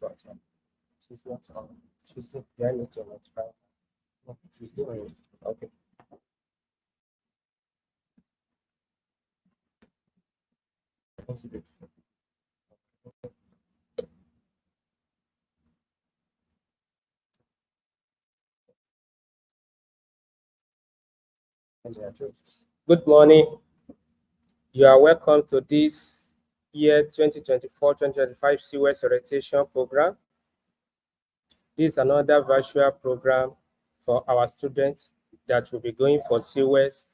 what? She's not on. Tuesday. Yeah, I need to notify. No, Tuesday. Okay. Good morning. You are welcome to this year 2024-2025 SIWES orientation program. This is another virtual program for our students that will be going for SIWES.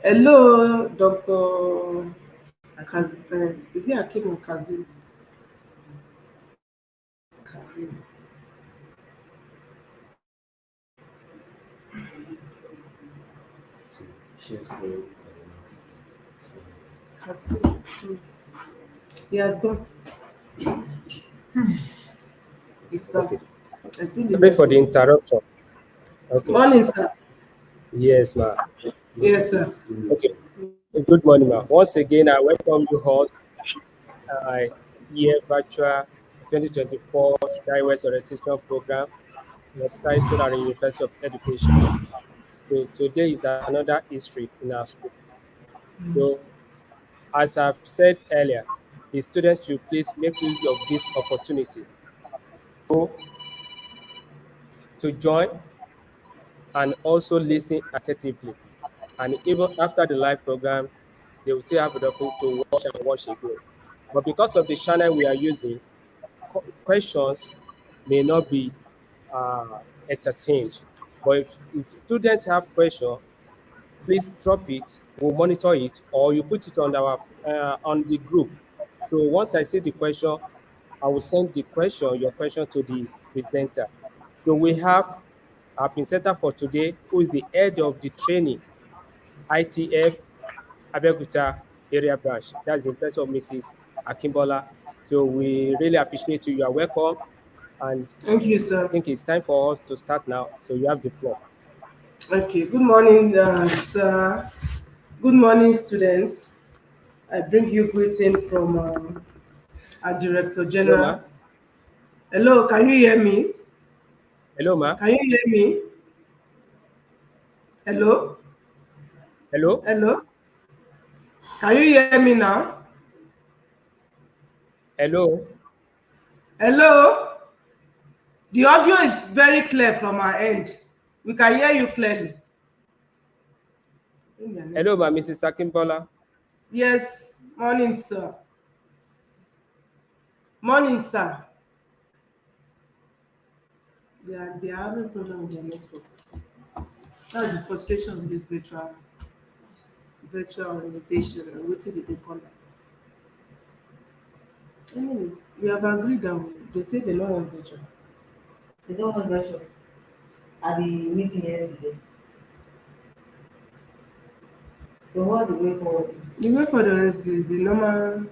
Hello, Dr. Is it Akim or Kazim? Kazim. Kazim. He has gone. It's back. Okay. Sorry for the interruption. Okay. Morning, sir. Yes, ma'am. Yes, sir. Okay. Good morning, ma'am. Once again, I welcome you all to this year virtual 2024 SIWES orientation program titled at the University of Education. So today is another history in our school. So as I've said earlier, the students should please make use of this opportunity to join and also listen attentively. And even after the live program, they will still have the opportunity to watch and watch again. But because of the channel we are using, questions may not be entertained. But if students have questions, please drop it. We'll monitor it, or you put it on our on the group. So once I see the question, I will send your question to the presenter. So we have our presenter for today, who is the head of the training, ITF Abeokuta area branch. That's in person of Mrs. Akimbola. So we really appreciate you. You are welcome. And Thank you, I sir. think it's time for us to start now. So you have the floor. Okay. Good morning, sir. Good morning, students. I bring you greeting from our Director Hello, ma. General. Hello, can you hear me? Hello, ma. Can you hear me? Hello? Hello. Hello? Can you hear me now? Hello. Hello? The audio is very clear from our end. We can hear you clearly. I think their Hello, network ma, is- Mrs. Akimbola. Yes, morning, sir. Morning, sir. They are having problem with their network. That's the frustration of this virtual orientation. What did they call it? Anyway, we have agreed that they say they don't want virtual. They don't want version at the meeting yesterday. So what's the way forward? The way for the rest is the normal.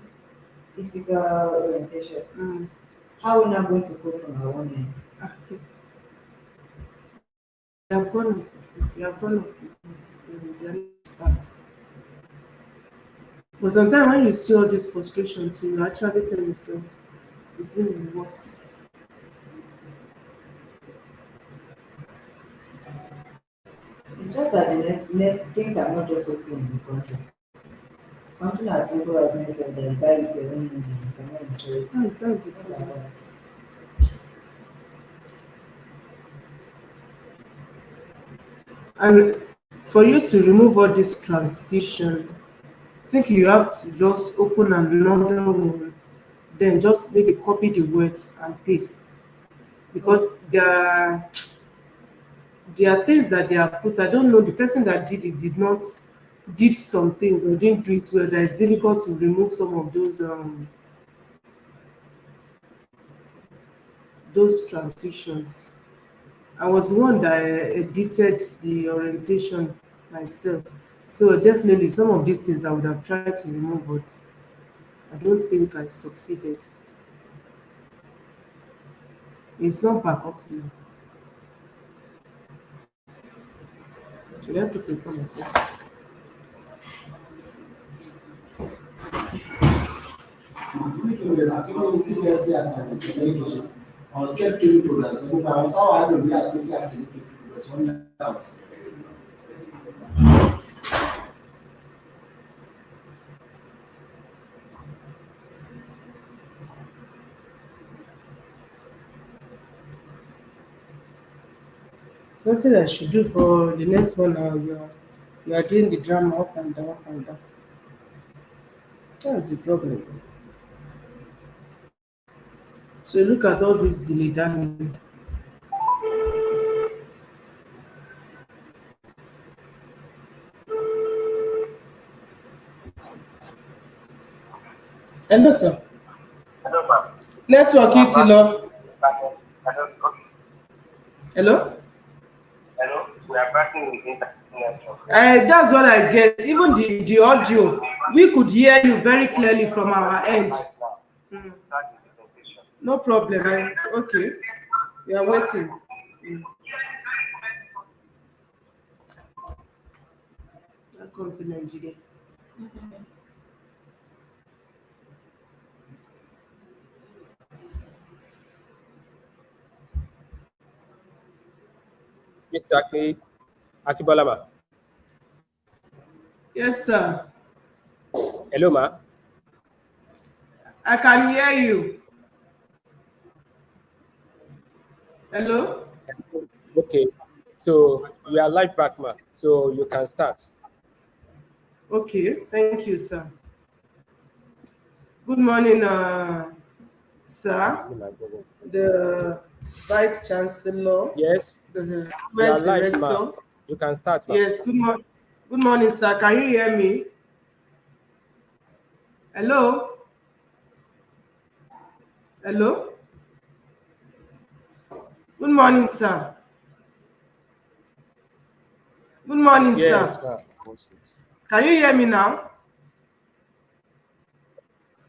Physical orientation. Mm, How are we not going to cope from our own end? okay. They have gone. They have gone. They are not back. But sometimes when you see all this frustration too, you actually tell yourself, is it really worth it? It's just that the things are not just okay in the country. Something as simple as network they buy with your own money, you cannot enjoy it. That's the What problem. about And for you to remove all this transition, I think you have to just open another one, then just maybe copy the words and paste because there are things that they have put. I don't know the person that did it did not did some things or didn't do it well. That it's difficult to remove some of those transitions. I was the one that edited the orientation myself. So definitely some of these things I would have tried to remove, but I don't think I succeeded. It's not back up to me. Should I put it on my phone? Something I should do for the next one now. You are doing the drama up and down, up and down. That's the problem. So look at all this delay down. Hello, sir. Hello, ma'am. Network We are it, back. Lord. Hello. Hello? Hello. We are back in the network. That's what I get. Even the audio, we could hear you very clearly from our end. Right now. Mm, Start the presentation. no problem. Okay. We are waiting. Mm. Welcome to Nigeria. Mr. Akibola, ma. Yes, sir. Hello, ma. I can hear you. Hello? Okay. So we are live back, ma. So you can start. Okay. Thank you, sir. Good morning, sir. The Vice Chancellor, Yes, the we are SIWES live, ma. Director. You can start, ma. Yes, good morning, sir. Can you hear me? Hello? Hello? Good morning, sir. Good morning, Yes, sir. ma. Can you hear me now?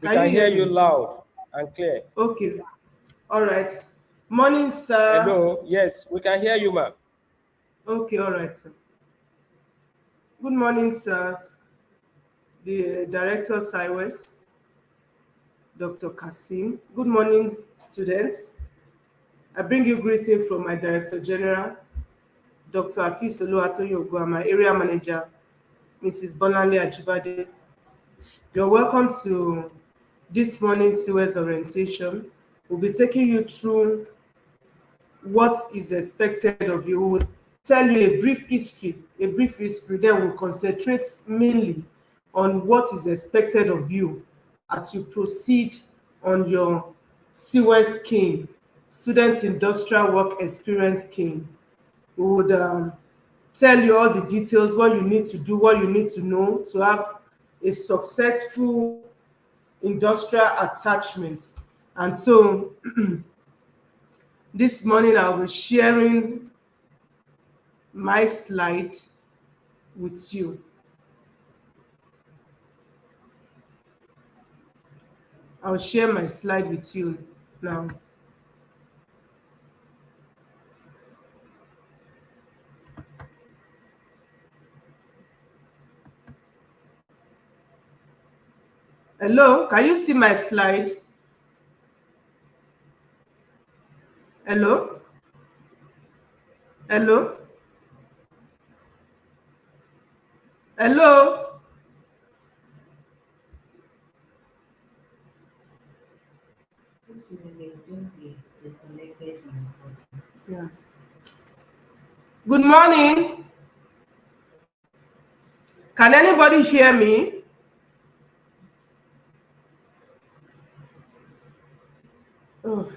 We Can you can hear hear you me? loud and clear. Okay. All right. Morning, sir. Hello. Yes, we can hear you, ma. Okay, all right, sir. Good morning, sir. The Director SIWES, Dr. Kasim. Good morning, students. I bring you greeting from my Director General, Dr. Afis Oluwatoyin and my Area Manager, Mrs. Bonale Ajibade. You're welcome to this morning's SIWES orientation. We'll be taking you through what is expected of you. We'll tell you a brief history, then we'll concentrate mainly on what is expected of you as you proceed on your SIWES scheme, Student Industrial Work Experience scheme. We would tell you all the details, what you need to do, what you need to know to have a successful industrial attachment. And so this morning I'll be sharing my slide with you. I'll share my slide with you now. Hello, can you see my slide? Hello? Hello? Hello? This will just be disconnected from the phone. Yeah. Good morning. Can anybody hear me? Oh.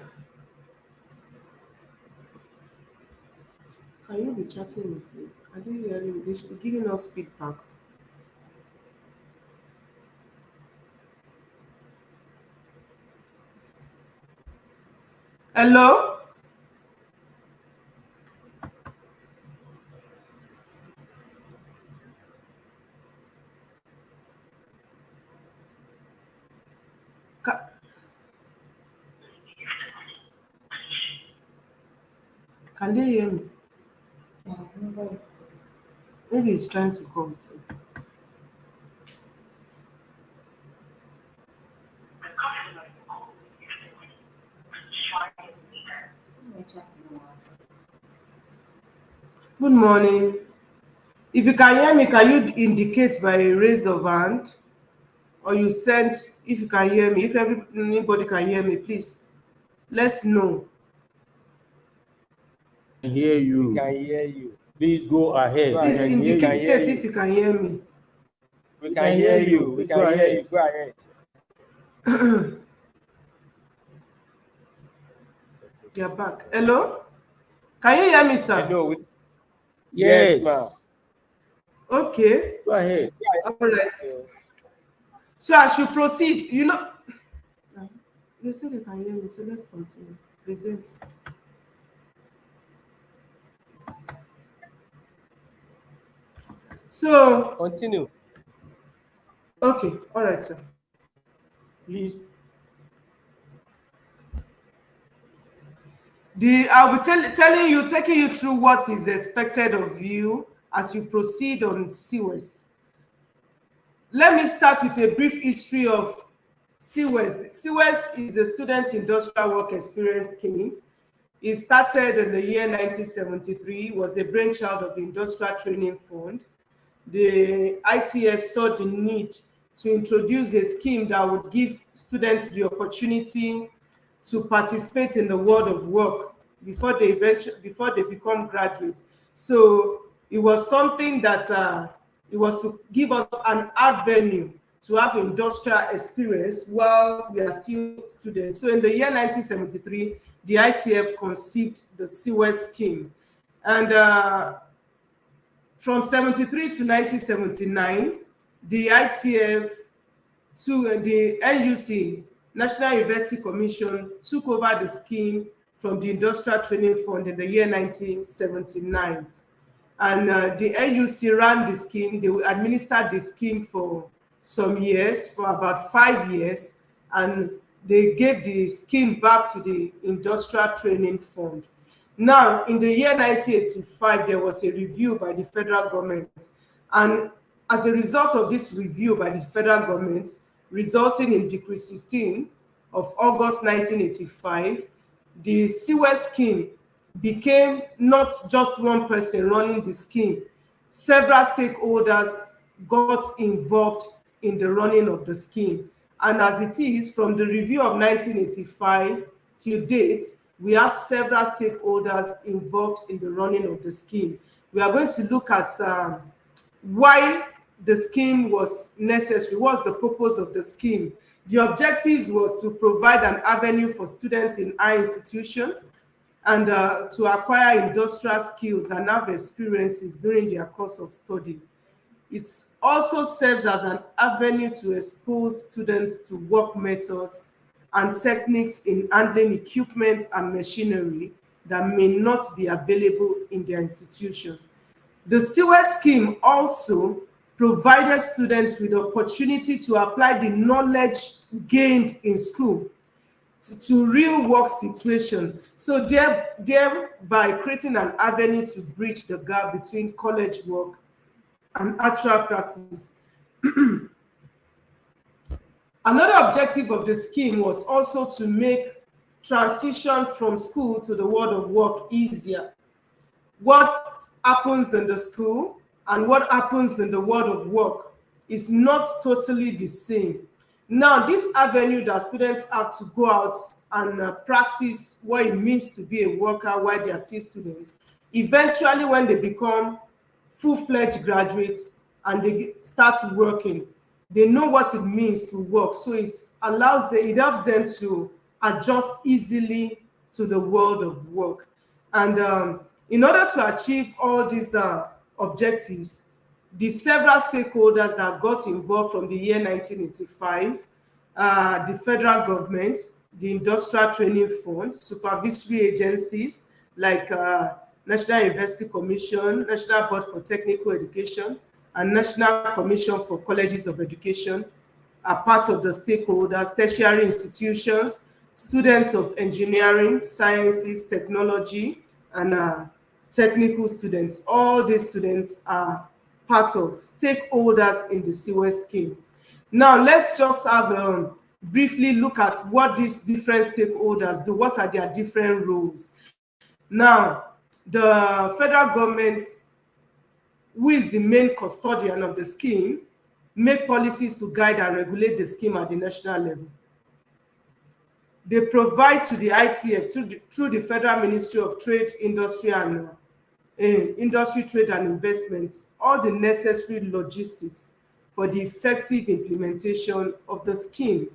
Can you be chatting with me? I didn't hear you. They should be giving us feedback. Hello? Can they hear me? Yeah, nobody says. Maybe he's trying to call too. My chat is not answering. Good morning. If you can hear me, can you indicate by a raise of hand? Or you send, if you can hear me, if anybody can hear me, please, let's know. Hear We you. can hear you. Please go ahead. Go Please ahead. We can hear We can you. hear indicate you. if you can hear me. We can hear you. We Please can go hear ahead. you. Go ahead. You're back. Hello? Can you hear me, sir? Hello. Yes. Yes, ma'am. Okay. Go ahead. All right. So I should proceed. You know, they said they can hear me, so let's continue. Present. So, Continue. okay. All right, sir. Please. I'll be telling you, taking you through what is expected of you as you proceed on SIWES. Let me start with a brief history of SIWES. SIWES is the Student Industrial Work Experience Scheme. It started in the year 1973, was a brainchild of the Industrial Training Fund. The ITF saw the need to introduce a scheme that would give students the opportunity to participate in the world of work before they become graduates. So it was something that it was to give us an avenue to have industrial experience while we are still students. So in the year 1973, the ITF conceived the SIWES scheme. And from 73 to 1979, the ITF to the NUC, National University Commission, took over the scheme from the Industrial Training Fund in the year 1979. And the NUC ran the scheme. They administered the scheme for some years, for about 5 years, and they gave the scheme back to the Industrial Training Fund. Now, in the year 1985, there was a review by the federal government, and as a result of this review by the federal government, resulting in Decree 16 of August 1985, the SIWES scheme became not just one person running the scheme. Several stakeholders got involved in the running of the scheme. And as it is, from the review of 1985 till date, we have several stakeholders involved in the running of the scheme. We are going to look at why the scheme was necessary. What's the purpose of the scheme? The objectives was to provide an avenue for students in high institution and to acquire industrial skills and have experiences during their course of study. It also serves as an avenue to expose students to work methods and techniques in handling equipment and machinery that may not be available in their institution. The SIWES scheme also provided students with the opportunity to apply the knowledge gained in school to real work situation, so thereby creating an avenue to bridge the gap between college work and actual practice. Another objective of the scheme was also to make transition from school to the world of work easier. What happens in the school and what happens in the world of work is not totally the same. Now, this avenue that students have to go out and practice what it means to be a worker while they are still students, eventually when they become full-fledged graduates and they start working, they know what it means to work. So it helps them to adjust easily to the world of work. And in order to achieve all these objectives, the several stakeholders that got involved from the year 1985, the federal government, the Industrial Training Fund, supervisory agencies like National University Commission, National Board for Technical Education, and National Commission for Colleges of Education are part of the stakeholders, tertiary institutions, students of engineering, sciences, technology, and technical students. All these students are part of stakeholders in the SIWES scheme. Now, let's just have briefly look at what these different stakeholders do. What are their different roles? Now, the federal government, who is the main custodian of the scheme, make policies to guide and regulate the scheme at the national level. They provide to the ITF through the Federal Ministry of Trade, Industry, and Industry, Trade and Investment all the necessary logistics for the effective implementation of the scheme.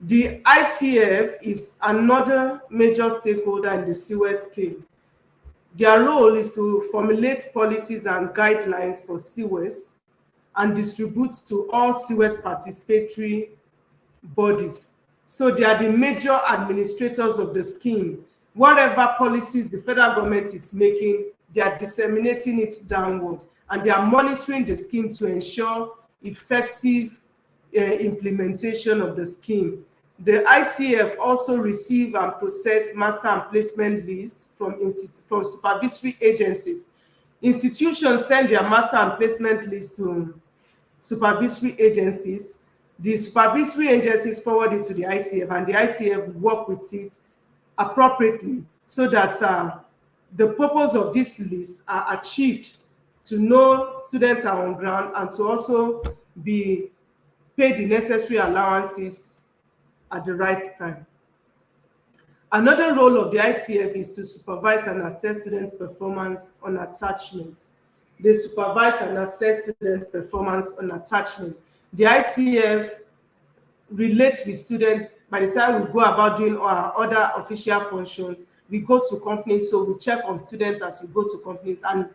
The ITF is another major stakeholder in the SIWES scheme. Their role is to formulate policies and guidelines for SIWES and distribute to all SIWES participatory bodies. So they are the major administrators of the scheme. Whatever policies the federal government is making, they are disseminating it downward, and they are monitoring the scheme to ensure effective implementation of the scheme. The ITF also receive and process master and placement lists from supervisory agencies. Institutions send their master and placement lists to supervisory agencies. The supervisory agencies forward it to the ITF, and the ITF work with it appropriately so that the purpose of this list are achieved, to know students are on ground and to also be paid the necessary allowances at the right time. Another role of the ITF is to supervise and assess students' performance on attachment. They supervise and assess students' performance on attachment. The ITF relates with students. By the time we go about doing our other official functions, we go to companies, so we check on students as we go to companies, and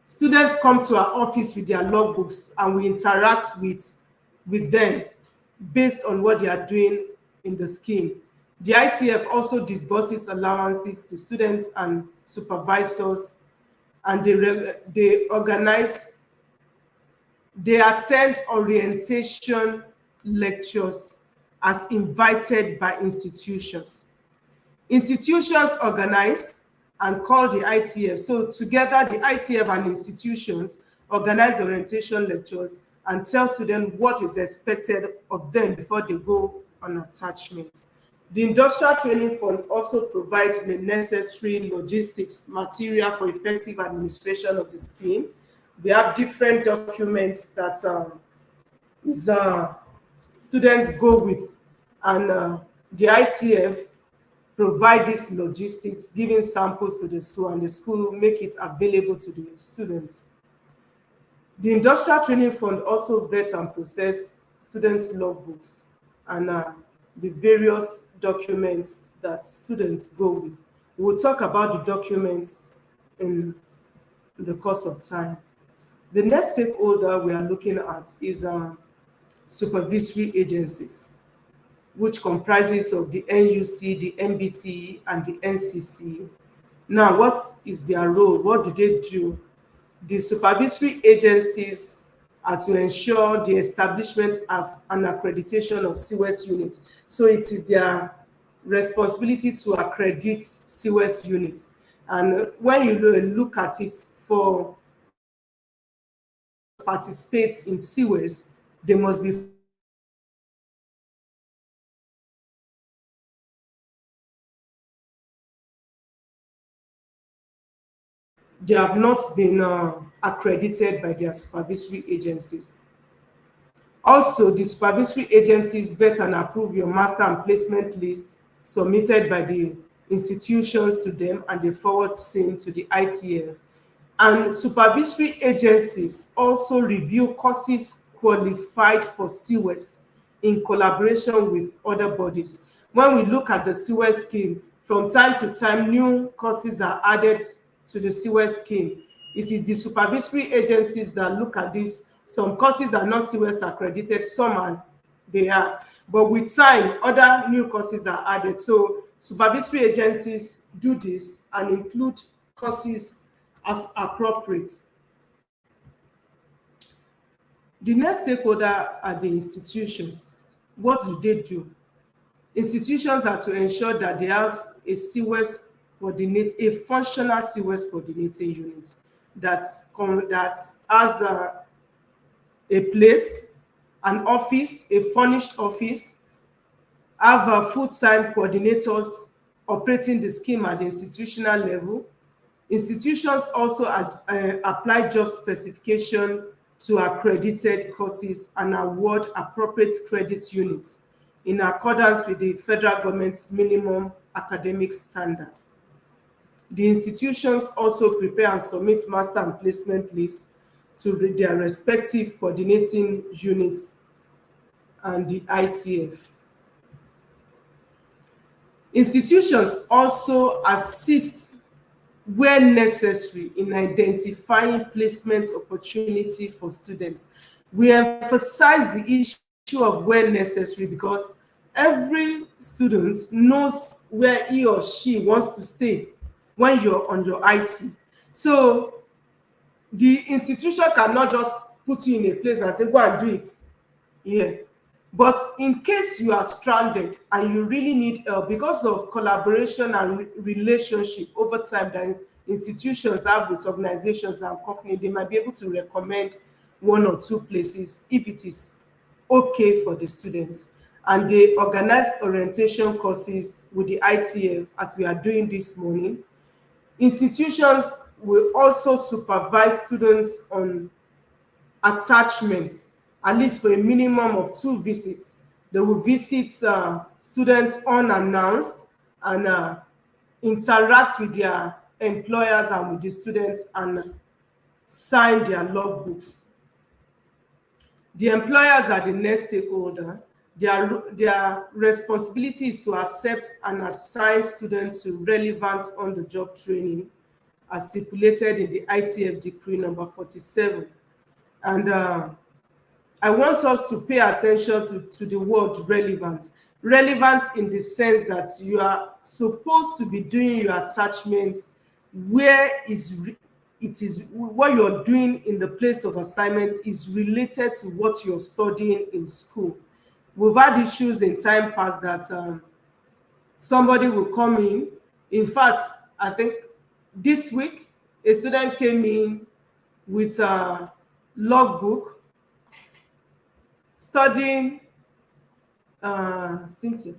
students come to our office with their logbooks, and we interact with them based on what they are doing in the scheme. The ITF also disburses allowances to students and supervisors, and they attend orientation lectures as invited by institutions. Institutions organize and call the ITF. So together, the ITF and institutions organize orientation lectures and tell students what is expected of them before they go on attachment. The Industrial Training Fund also provides the necessary logistics material for effective administration of the scheme. We have different documents that students go with, and the ITF provide this logistics, giving samples to the school, and the school make it available to the students. The Industrial Training Fund also vet and process students' logbooks and the various documents that students go with. We'll talk about the documents in the course of time. The next stakeholder we are looking at is supervisory agencies, which comprises of the NUC, the MBTE, and the NCC. Now, what is their role? What do they do? The supervisory agencies are to ensure the establishment of an accreditation of SIWES units. So it is their responsibility to accredit SIWES units. And when you look at it, for participates in SIWES, they must be they have not been accredited by their supervisory agencies. Also, the supervisory agencies vet and approve your master and placement list submitted by the institutions to them, and they forward same to the ITF. And supervisory agencies also review courses qualified for SIWES in collaboration with other bodies. When we look at the SIWES scheme, from time to time, new courses are added to the SIWES scheme. It is the supervisory agencies that look at this. Some courses are not SIWES accredited, some are, they are. But with time, other new courses are added. So supervisory agencies do this and include courses as appropriate. The next stakeholder are the institutions. What do they do? Institutions are to ensure that they have a SIWES a functional SIWES coordinating unit that has a place, an office, a furnished office, have full-time coordinators operating the scheme at the institutional level. Institutions also apply job specification to accredited courses and award appropriate credit units in accordance with the federal government's minimum academic standard. The institutions also prepare and submit master and placement lists to their respective coordinating units and the ITF. Institutions also assist where necessary in identifying placement opportunity for students. We emphasize the issue of where necessary because every student knows where he or she wants to stay when you're on your IT. So the institution cannot just put you in a place and say, go and do it here. But in case you are stranded and you really need help, because of collaboration and relationship over time that institutions have with organizations and companies, they might be able to recommend one or two places if it is okay for the students. And they organize orientation courses with the ITF as we are doing this morning. Institutions will also supervise students on attachments, at least for a minimum of 2 visits. They will visit students unannounced and interact with their employers and with the students and sign their logbooks. The employers are the next stakeholder. Their responsibility is to accept and assign students to relevant on-the-job training as stipulated in the ITF Decree number 47. And I want us to pay attention to the word relevant. Relevant in the sense that you are supposed to be doing your attachments where it is what you're doing in the place of assignments is related to what you're studying in school. We've had issues in time past that somebody will come in. In fact, I think this week, a student came in with a logbook studying, Cynthia.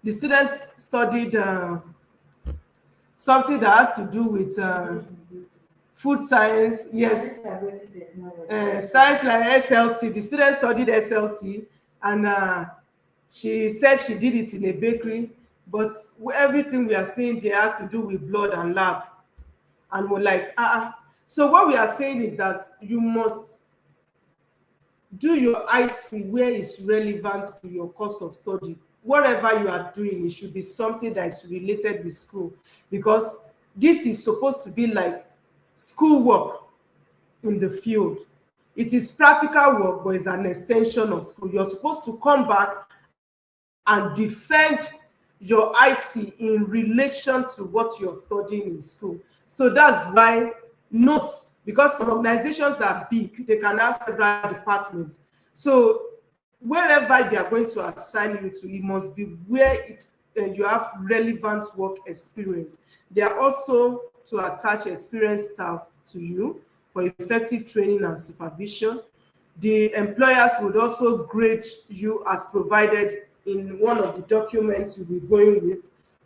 The students studied something that has to do with food science, yes, science like SLT. The student studied SLT, and she said she did it in a bakery. but everything we are saying there has to do with blood and lab. And we're like, So what we are saying is that you must do your IT where it's relevant to your course of study. Whatever you are doing, it should be something that is related with school, because this is supposed to be like school work in the field. It is practical work, but it's an extension of school. You're supposed to come back and defend your IT in relation to what you're studying in school. So that's why notes, because some organizations are big, they can have several departments. So wherever they are going to assign you to, it must be where it's you have relevant work experience. They are also to attach experienced staff to you for effective training and supervision. The employers would also grade you as provided in one of the documents you'll be going with,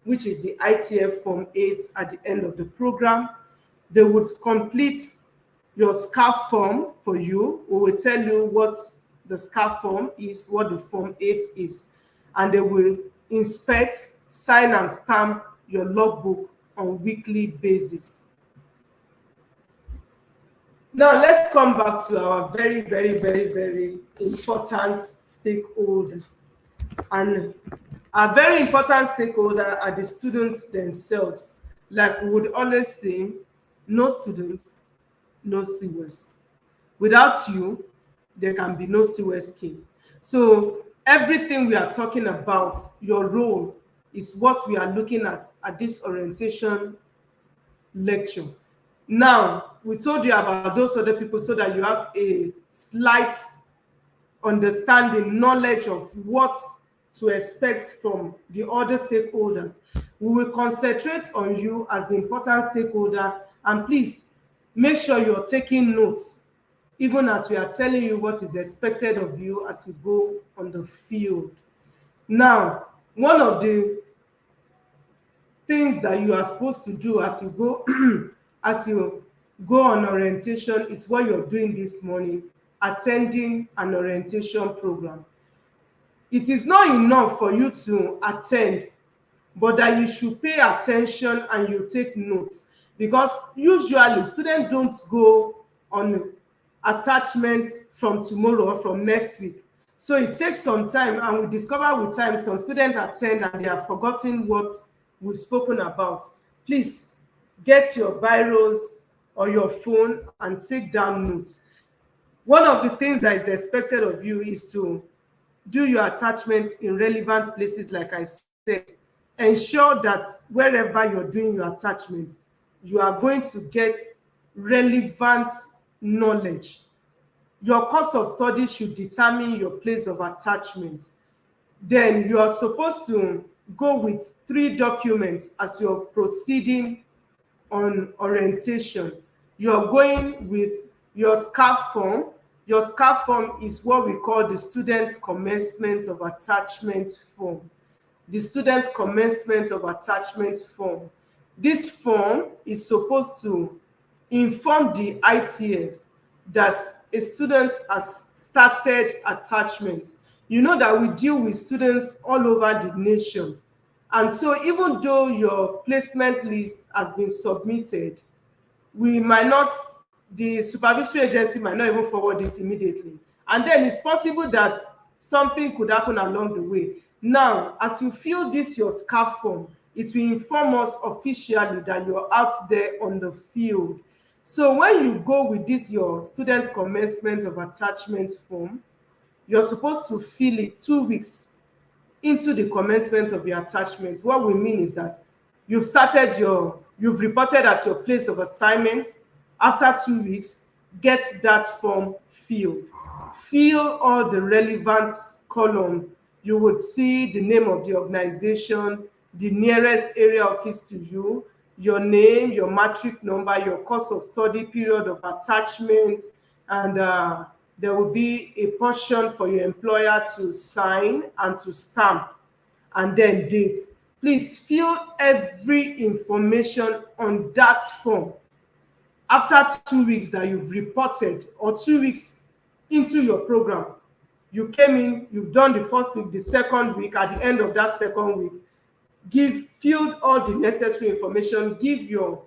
which is the ITF Form 8 at the end of the program. They would complete your SCAF form for you. We will tell you what the SCAF form is, what the Form 8 is, and they will inspect, sign and stamp your logbook on weekly basis. Now let's come back to our very, very, very, very important stakeholder. And a very important stakeholder are the students themselves. Like we would always say, no students, no SIWES. Without you, there can be no SIWES K. So everything we are talking about, your role, is what we are looking at this orientation lecture. Now, we told you about those other people so that you have a slight understanding, knowledge of what to expect from the other stakeholders. We will concentrate on you as the important stakeholder, and please make sure you're taking notes, even as we are telling you what is expected of you as you go on the field. Now, one of the things that you are supposed to do as you go as you go on orientation is what you're doing this morning, attending an orientation program. It is not enough for you to attend, but that you should pay attention and you take notes, because usually students don't go on attachments from tomorrow or from next week. So it takes some time, and we discover with time some students attend and they have forgotten what we've spoken about. Please get your biros or your phone and take down notes. One of the things that is expected of you is to do your attachments in relevant places, like I said. Ensure that wherever you're doing your attachments, you are going to get relevant knowledge. Your course of study should determine your place of attachment. Then you are supposed to go with 3 documents as you're proceeding on orientation. You're going with your SCAF form. Your SCAF form is what we call the Student's Commencement of Attachment form. The Student's Commencement of Attachment form. This form is supposed to inform the ITF that a student has started attachment. You know that we deal with students all over the nation. And so even though your placement list has been submitted, we might not, the supervisory agency might not even forward it immediately. And then it's possible that something could happen along the way. Now, as you fill this your SCAF form, it will inform us officially that you're out there on the field. So when you go with this your Student's Commencement of Attachment form, you're supposed to fill it 2 weeks into the commencement of your attachment. What we mean is that you've reported at your place of assignment. After 2 weeks, get that form filled. Fill all the relevant column. You would see the name of the organization, the nearest area office to you, your name, your matric number, your course of study, period of attachment, and there will be a portion for your employer to sign and to stamp, and then date. Please fill every information on that form. After 2 weeks that you've reported, or 2 weeks into your program, you came in, you've done the first week, the second week, at the end of that second week, filled all the necessary information, give your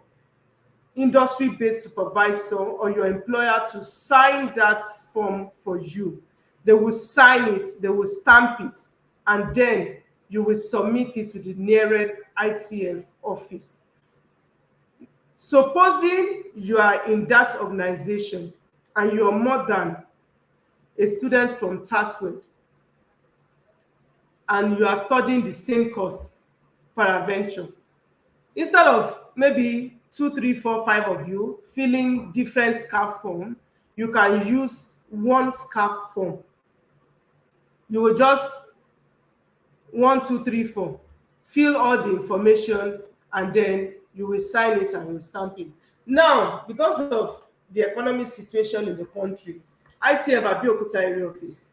industry-based supervisor or your employer to sign that form for you. They will sign it, they will stamp it, and then you will submit it to the nearest ITF office. Supposing you are in that organization and you are more than a student from TASUED and you are studying the same course, peradventure, instead of maybe 2, 3, 4, 5 of you filling different SCAF form, you can use one SCAF form. You will just 1, 2, 3, 4 fill all the information, and then you will sign it and you will stamp it. Now, because of the economic situation in the country, ITF Abeokuta area office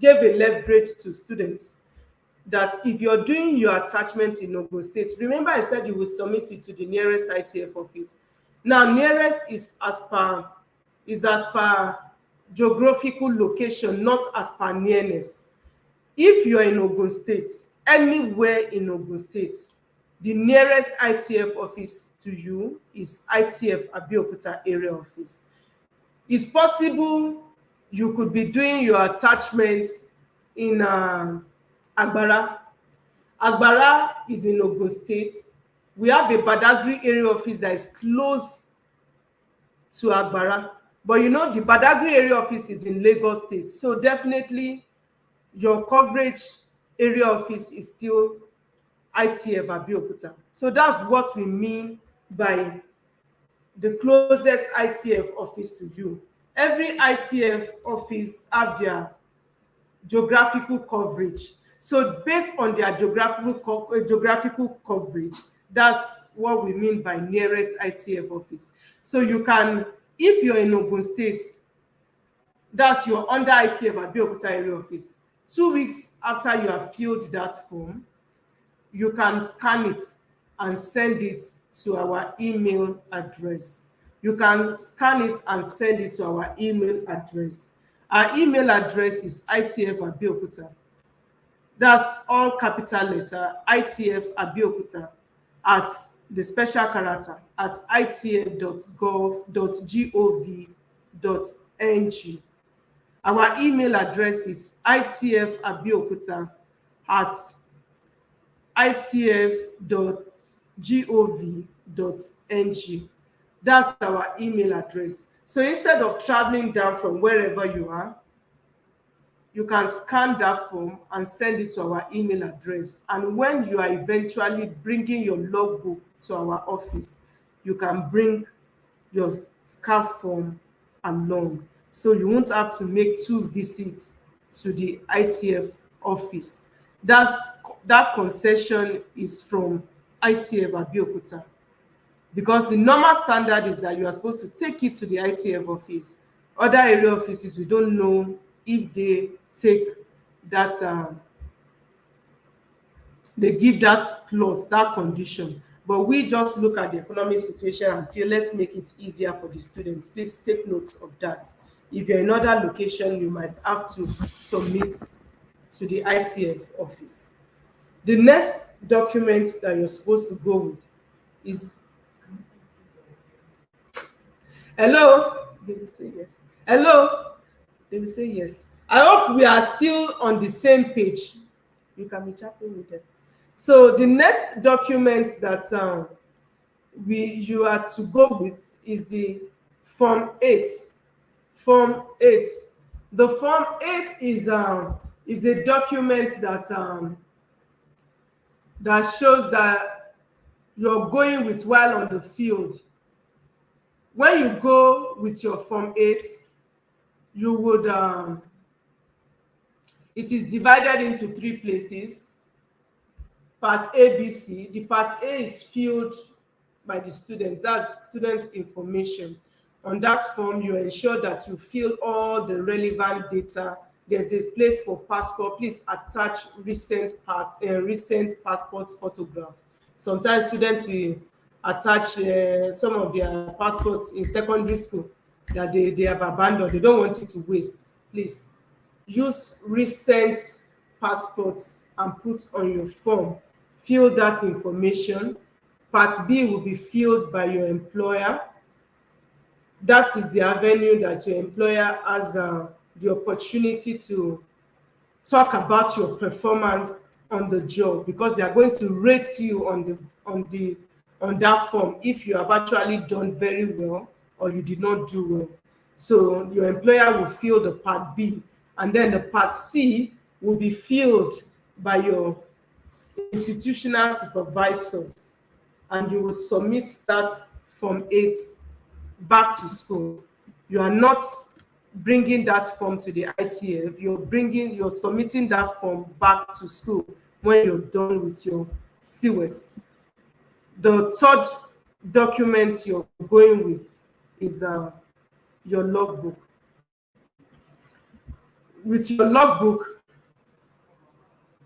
gave a leverage to students that if you're doing your attachment in Ogun State, remember I said you will submit it to the nearest ITF office. Now, nearest is as per geographical location, not as per nearness. If you are in Ogun State, anywhere in Ogun State, the nearest ITF office to you is ITF Abeokuta area office. It's possible you could be doing your attachments in Agbara. Agbara is in Ogun State. We have a Badagry area office that is close to Agbara. But you know, the Badagry area office is in Lagos State. So definitely your coverage area office is still ITF Abeokuta. So that's what we mean by the closest ITF office to you. Every ITF office have their geographical coverage. So based on their geographical coverage, that's what we mean by nearest ITF office. So you can, if you're in Ogun State, that's your under ITF Abeokuta area office. 2 weeks after you have filled that form, you can scan it and send it to our email address. You can scan it and send it to our email address. Our email address is ITF Abeokuta. That's all capital letter, ITF Abeokuta at the special character at itf.gov.ng. Our email address is itfabeokuta at itf.gov.ng. That's our email address. So instead of traveling down from wherever you are, you can scan that form and send it to our email address. And when you are eventually bringing your logbook to our office, you can bring your SCAF form along. So you won't have to make 2 visits to the ITF office. That concession is from ITF Abeokuta, because the normal standard is that you are supposed to take it to the ITF office. Other area offices, we don't know if they take that, they give that clause, that condition. But we just look at the economic situation and feel, let's make it easier for the students. Please take note of that. If you're in another location, you might have to submit to the ITF office. The next document that you're supposed to go with is, hello? They will say yes. Hello? They will say yes. I hope we are still on the same page. You can be chatting with them. So the next document that you are to go with is the Form 8. Form 8. The Form 8 is a document that that shows that you're going with while on the field. When you go with your Form 8, you would it is divided into 3 places. Part A, B, C. The part A is filled by the student. That's students' information. On that form, you ensure that you fill all the relevant data. There's a place for passport. Please attach recent passport photograph. Sometimes students will attach some of their passports in secondary school that they have abandoned. They don't want it to waste. Please use recent passports and put on your form. fill that information. Part B will be filled by your employer. That is the avenue that your employer has the opportunity to talk about your performance on the job, because they are going to rate you on that form if you have actually done very well or you did not do well. So your employer will fill the part B, and then the part C will be filled by your institutional supervisors, and you will submit that form 8 back to school. You are not bringing that form to the ITF. You're submitting that form back to school when you're done with your SIWES. The third document you're going with is your logbook. With your logbook,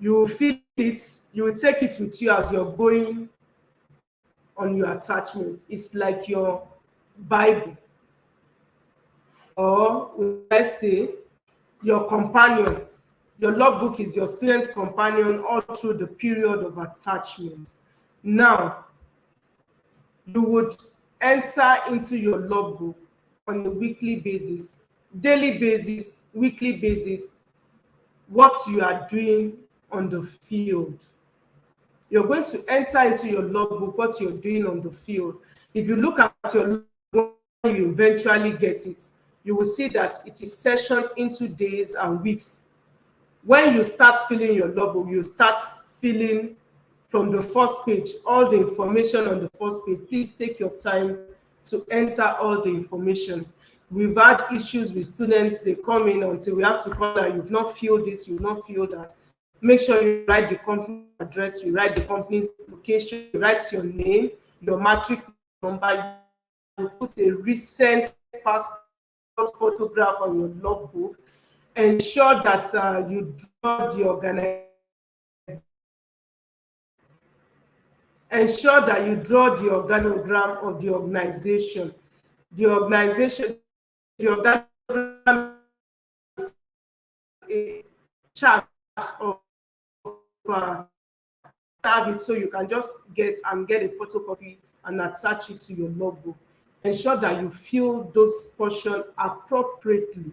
you will fill it, you will take it with you as you're going on your attachment. It's like your Bible, or let's say your companion. Your logbook is your student companion all through the period of attachment. Now, you would enter into your logbook on a weekly basis, daily basis, weekly basis, what you are doing on the field. You're going to enter into your logbook what you're doing on the field. If you look at your logbook, when you eventually get it, you will see that it is sectioned into days and weeks. When you start filling your logbook, you start filling from the first page, all the information on the first page. Please take your time to enter all the information. We've had issues with students. They come in until we have to call that you've not filled this, you've not filled that. Make sure you write the company address, you write the company's location, you write your name, your matric number, you put a recent passport photograph on your logbook. Ensure that you draw the organization. Ensure that you draw the organogram of the organization. The organogram is a chart of have it, so you can just get a photocopy and attach it to your logbook. Ensure that you fill those portions appropriately.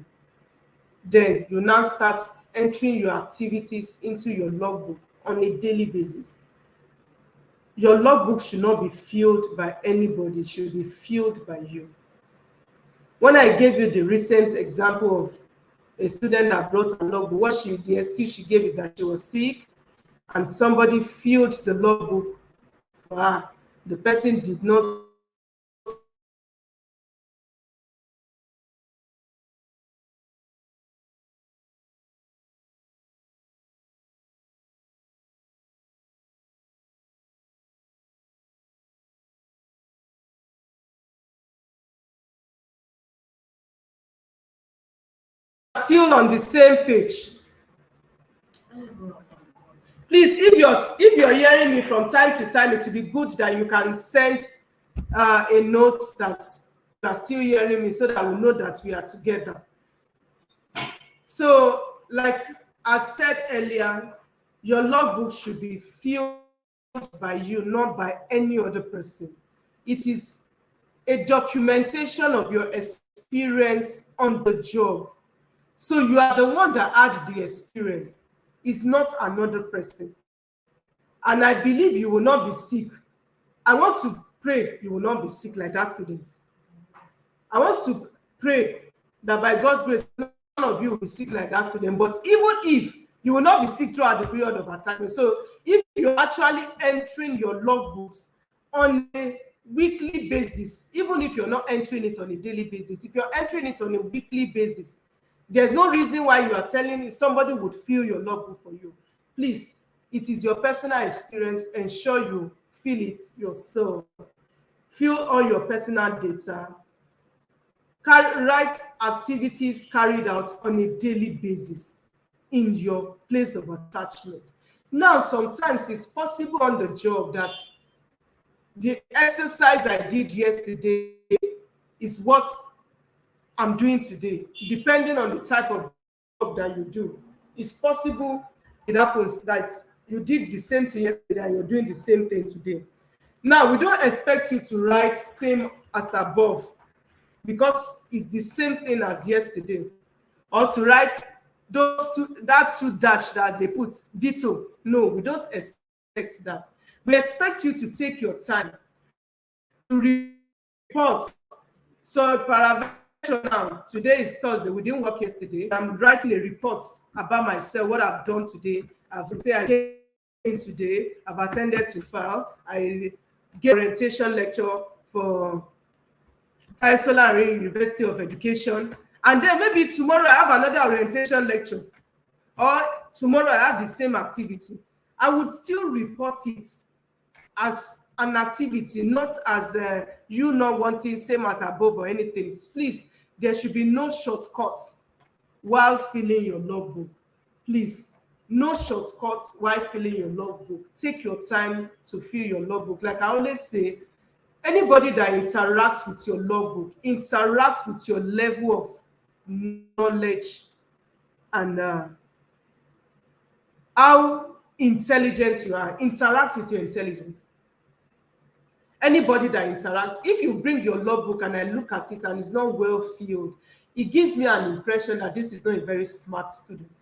Then you now start entering your activities into your logbook on a daily basis. Your logbook should not be filled by anybody, it should be filled by you. When I gave you the recent example of a student that brought a logbook, the excuse she gave is that she was sick and somebody filled the logbook for her. The person did not still on the same page. Please, if you're hearing me from time to time, it will be good that you can send a note that you are still hearing me, so that we know that we are together. So, like I said earlier, your logbook should be filled by you, not by any other person. It is a documentation of your experience on the job. So you are the one that had the experience. It's not another person. And I believe you will not be sick. I want to pray you will not be sick like that student. I want to pray that by God's grace, none of you will be sick like that student. But even if you will not be sick throughout the period of attachment, so if you're actually entering your logbooks on a weekly basis, even if you're not entering it on a daily basis, if you're entering it on a weekly basis, there's no reason why you are telling somebody would fill your logbook for you. Please, it is your personal experience. Ensure you fill it yourself. Fill all your personal data. Write activities carried out on a daily basis in your place of attachment. Now, sometimes it's possible on the job that the exercise I did yesterday is what I'm doing today, depending on the type of job that you do. It's possible it happens that you did the same thing yesterday and you're doing the same thing today. Now, we don't expect you to write same as above because it's the same thing as yesterday, or to write that two dash that they put ditto. No, we don't expect that. We expect you to take your time to report. So paravention now, today is Thursday, we didn't work yesterday. I'm writing a report about myself, what I've done today. I've said I came in today, I've attended to file, I gave orientation lecture for TASUED University of Education, and then maybe tomorrow I have another orientation lecture, or tomorrow I have the same activity. I would still report it as an activity, not as you not wanting same as above or anything. Please, there should be no shortcuts while filling your logbook. Please, no shortcuts while filling your logbook. Take your time to fill your logbook. Like I always say, anybody that interacts with your logbook interacts with your level of knowledge and how intelligent you are. Interact with your intelligence. Anybody that interacts, if you bring your logbook and I look at it and it's not well filled, it gives me an impression that this is not a very smart student.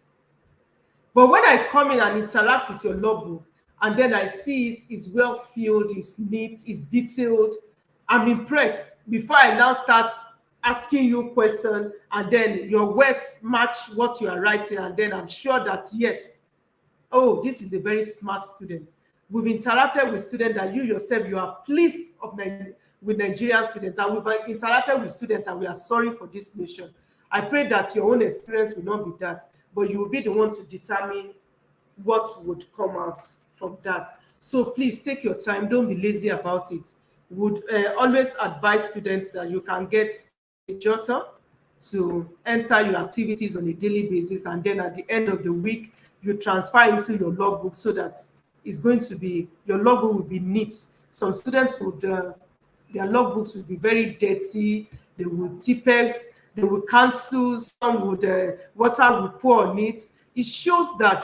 But when I come in and interact with your logbook and then I see it is well filled, it's neat, it's detailed, I'm impressed before I now start asking you questions, and then your words match what you are writing, and then I'm sure that yes, oh, this is a very smart student. We've interacted with students that you yourself, you are pleased with Nigerian students, and we've interacted with students and we are sorry for this nation. I pray that your own experience will not be that, but you will be the one to determine what would come out from that. So please take your time, don't be lazy about it. Would always advise students that you can get a jotter to enter your activities on a daily basis, and then at the end of the week you transfer into your logbook so that it's going to be, your logbook will be neat. Some students would their logbooks will be very dirty, they would Tipex, they would cancel, some would water would pour on it. It shows that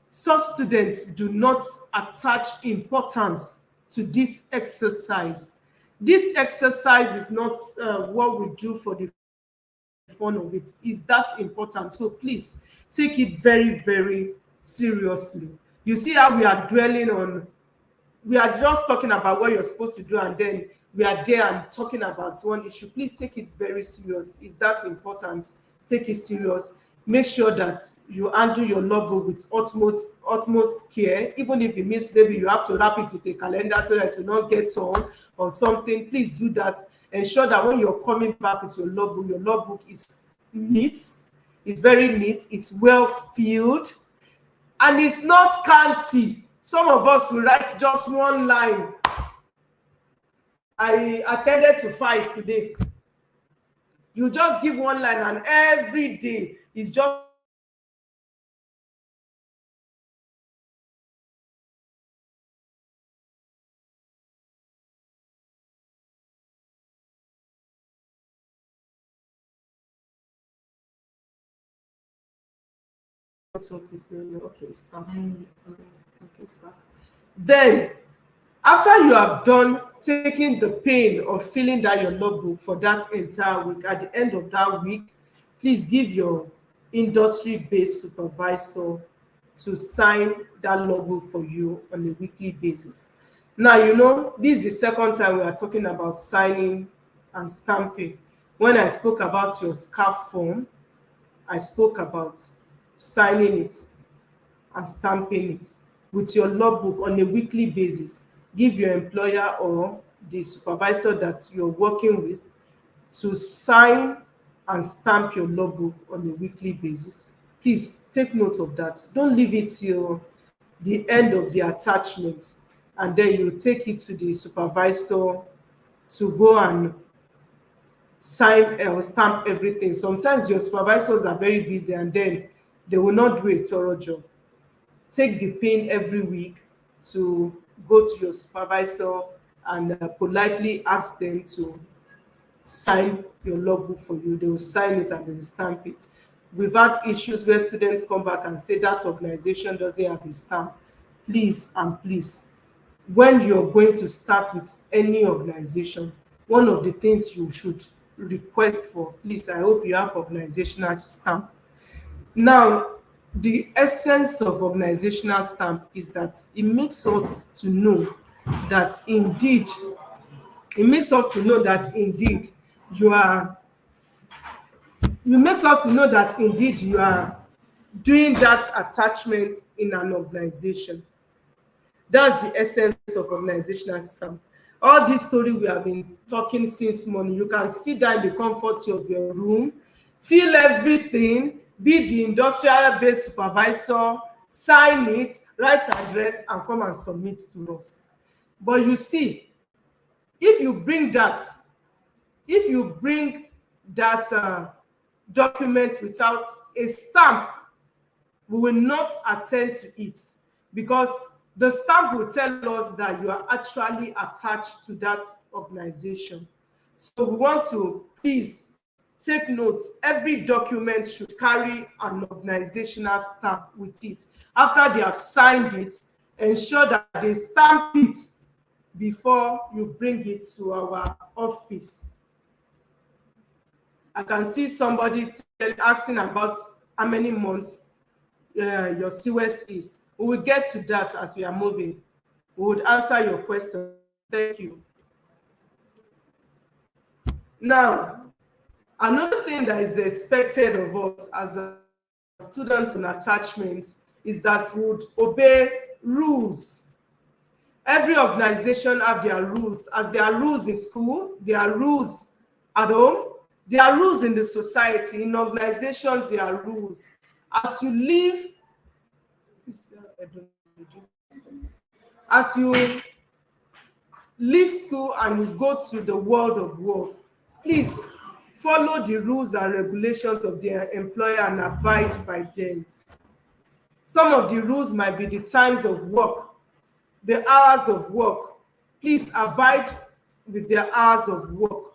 such students do not attach importance to this exercise. This exercise is not what we do for the fun of it. Is that important? So please take it very, very seriously. You see how we are dwelling on, we are just talking about what you're supposed to do, and then we are there and talking about one issue. Please take it very serious. Is that important? Take it serious. Make sure that you handle your logbook with utmost care, even if it means maybe you have to wrap it with a calendar so that it will not get torn or something. Please do that. Ensure that when you're coming back with your logbook is neat, it's very neat, it's well filled, and it's not scanty. Some of us will write just one line. I attended to files today. You just give one line, and every day is just okay, it's back. Okay, it's back. Then, after you have done taking the pain of filling down your logbook for that entire week, at the end of that week, please give your industry-based supervisor to sign that logbook for you on a weekly basis. Now, you know, this is the second time we are talking about signing and stamping. When I spoke about your SCAF form, I spoke about signing it and stamping it with your logbook on a weekly basis. Give your employer or the supervisor that you're working with to sign and stamp your logbook on a weekly basis. Please take note of that. Don't leave it till the end of the attachment and then you take it to the supervisor to go and sign or stamp everything. Sometimes your supervisors are very busy and then they will not do a thorough job. Take the pain every week to go to your supervisor and politely ask them to sign your logbook for you. They will sign it and they will stamp it. We've had issues where students come back and say that organization doesn't have a stamp. please and please, when you're going to start with any organization, one of the things you should request for, please, I hope you have organizational stamp. Now, the essence of organizational stamp is that it makes us to know that indeed, it makes us to know that indeed you are, it makes us to know that indeed you are doing that attachment in an organization. That's the essence of organizational stamp. All this story we have been talking since morning, you can sit down in the comfort of your room, feel everything, be the industrial based supervisor, sign it, write address, and come and submit to us. But you see, if you bring that, if you bring that document without a stamp, we will not attend to it, because the stamp will tell us that you are actually attached to that organization. So we want to please take note, every document should carry an organizational stamp with it. After they have signed it, ensure that they stamp it before you bring it to our office. I can see somebody asking about how many months your SIWES is. We will get to that as we are moving. We would answer your question. Thank you. Now, another thing that is expected of us as students on attachments is that we would obey rules. Every organization have their rules. As there are rules in school, there are rules at home, there are rules in the society. In organizations, there are rules. As you leave, as you leave school and you go to the world of work, please follow the rules and regulations of the employer and abide by them. Some of the rules might be the times of work, the hours of work. Please abide with the hours of work.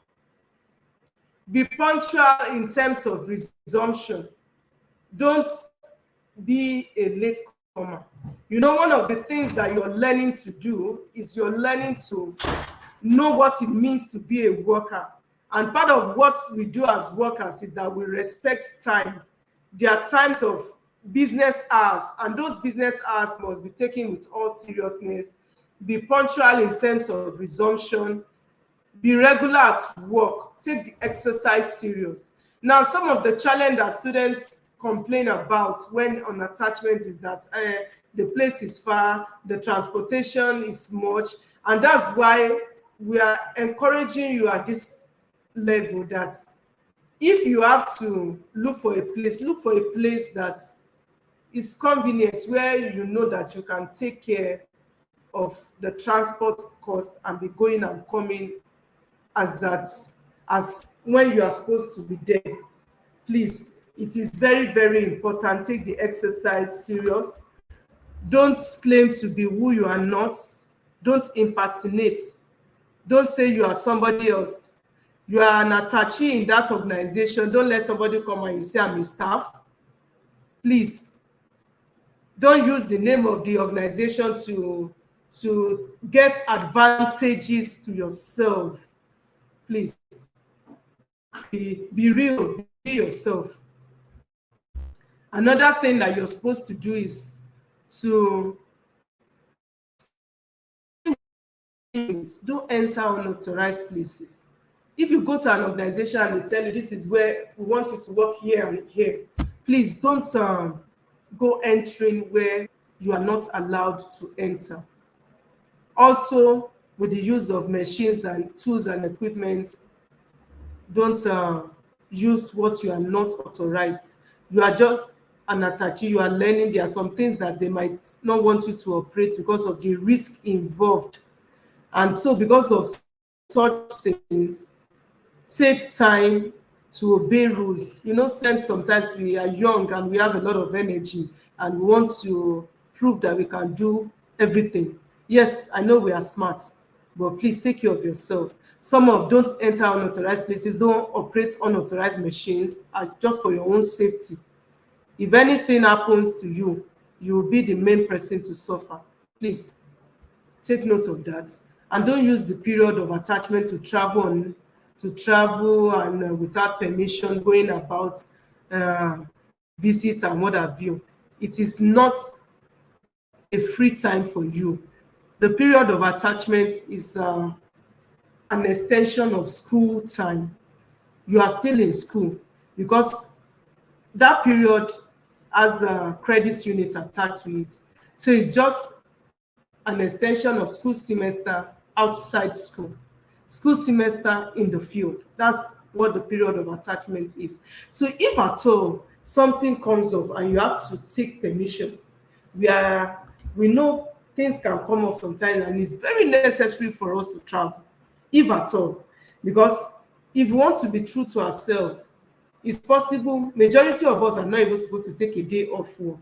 Be punctual in terms of resumption. Don't be a late comer. You know, one of the things that you're learning to do is you're learning to know what it means to be a worker. And part of what we do as workers is that we respect time. There are times of business hours, and those business hours must be taken with all seriousness. Be punctual in terms of resumption. Be regular at work. Take the exercise serious. Now, some of the challenge that students complain about when on attachment is that the place is far, the transportation is much, and that's why we are encouraging you at this level that if you have to look for a place that is convenient, where you know that you can take care of the transport cost and be going and coming as when you are supposed to be there. Please, it is very, very important. Take the exercise serious. Don't claim to be who you are not. Don't impersonate. Don't say you are somebody else. You are an attachee in that organization. Don't let somebody come and you say I'm a staff. Please, don't use the name of the organization to get advantages to yourself. Please, be real, be yourself. Another thing that you're supposed to do is to don't enter unauthorized places. If you go to an organization and they tell you this is where we want you to work here and here, please don't go entering where you are not allowed to enter. Also, with the use of machines and tools and equipment, don't use what you are not authorized. You are just an attachee, you are learning. There are some things that they might not want you to operate because of the risk involved. And so because of such things, take time to obey rules. You know, students, sometimes we are young and we have a lot of energy and we want to prove that we can do everything. Yes, I know we are smart, but please take care of yourself. Don't enter unauthorized places, don't operate unauthorized machines, just for your own safety. If anything happens to you, you will be the main person to suffer. Please take note of that, and don't use the period of attachment to travel and without permission, going about visit and what have you. It is not a free time for you. The period of attachment is an extension of school time. You are still in school because that period has credits units attached to it. So it's just an extension of school semester outside school. School semester in the field. That's what the period of attachment is. So if at all something comes up and you have to take permission, we know things can come up sometimes and it's very necessary for us to travel, if at all. Because if we want to be true to ourselves, it's possible, majority of us are not even supposed to take a day off work.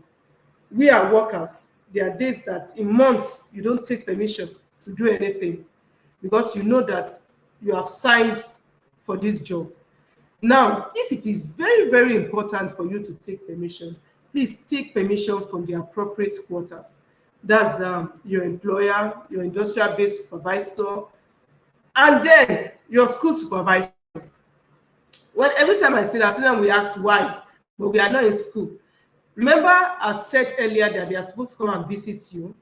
We are workers. There are days that in months you don't take permission to do anything because you know that you have signed for this job. Now, if it is very, very important for you to take permission, please take permission from the appropriate quarters. That's your employer, your industrial-based supervisor, and then your school supervisor. When every time I say that, sometimes we ask why, but we are not in school. Remember, I said earlier that they are supposed to come and visit you,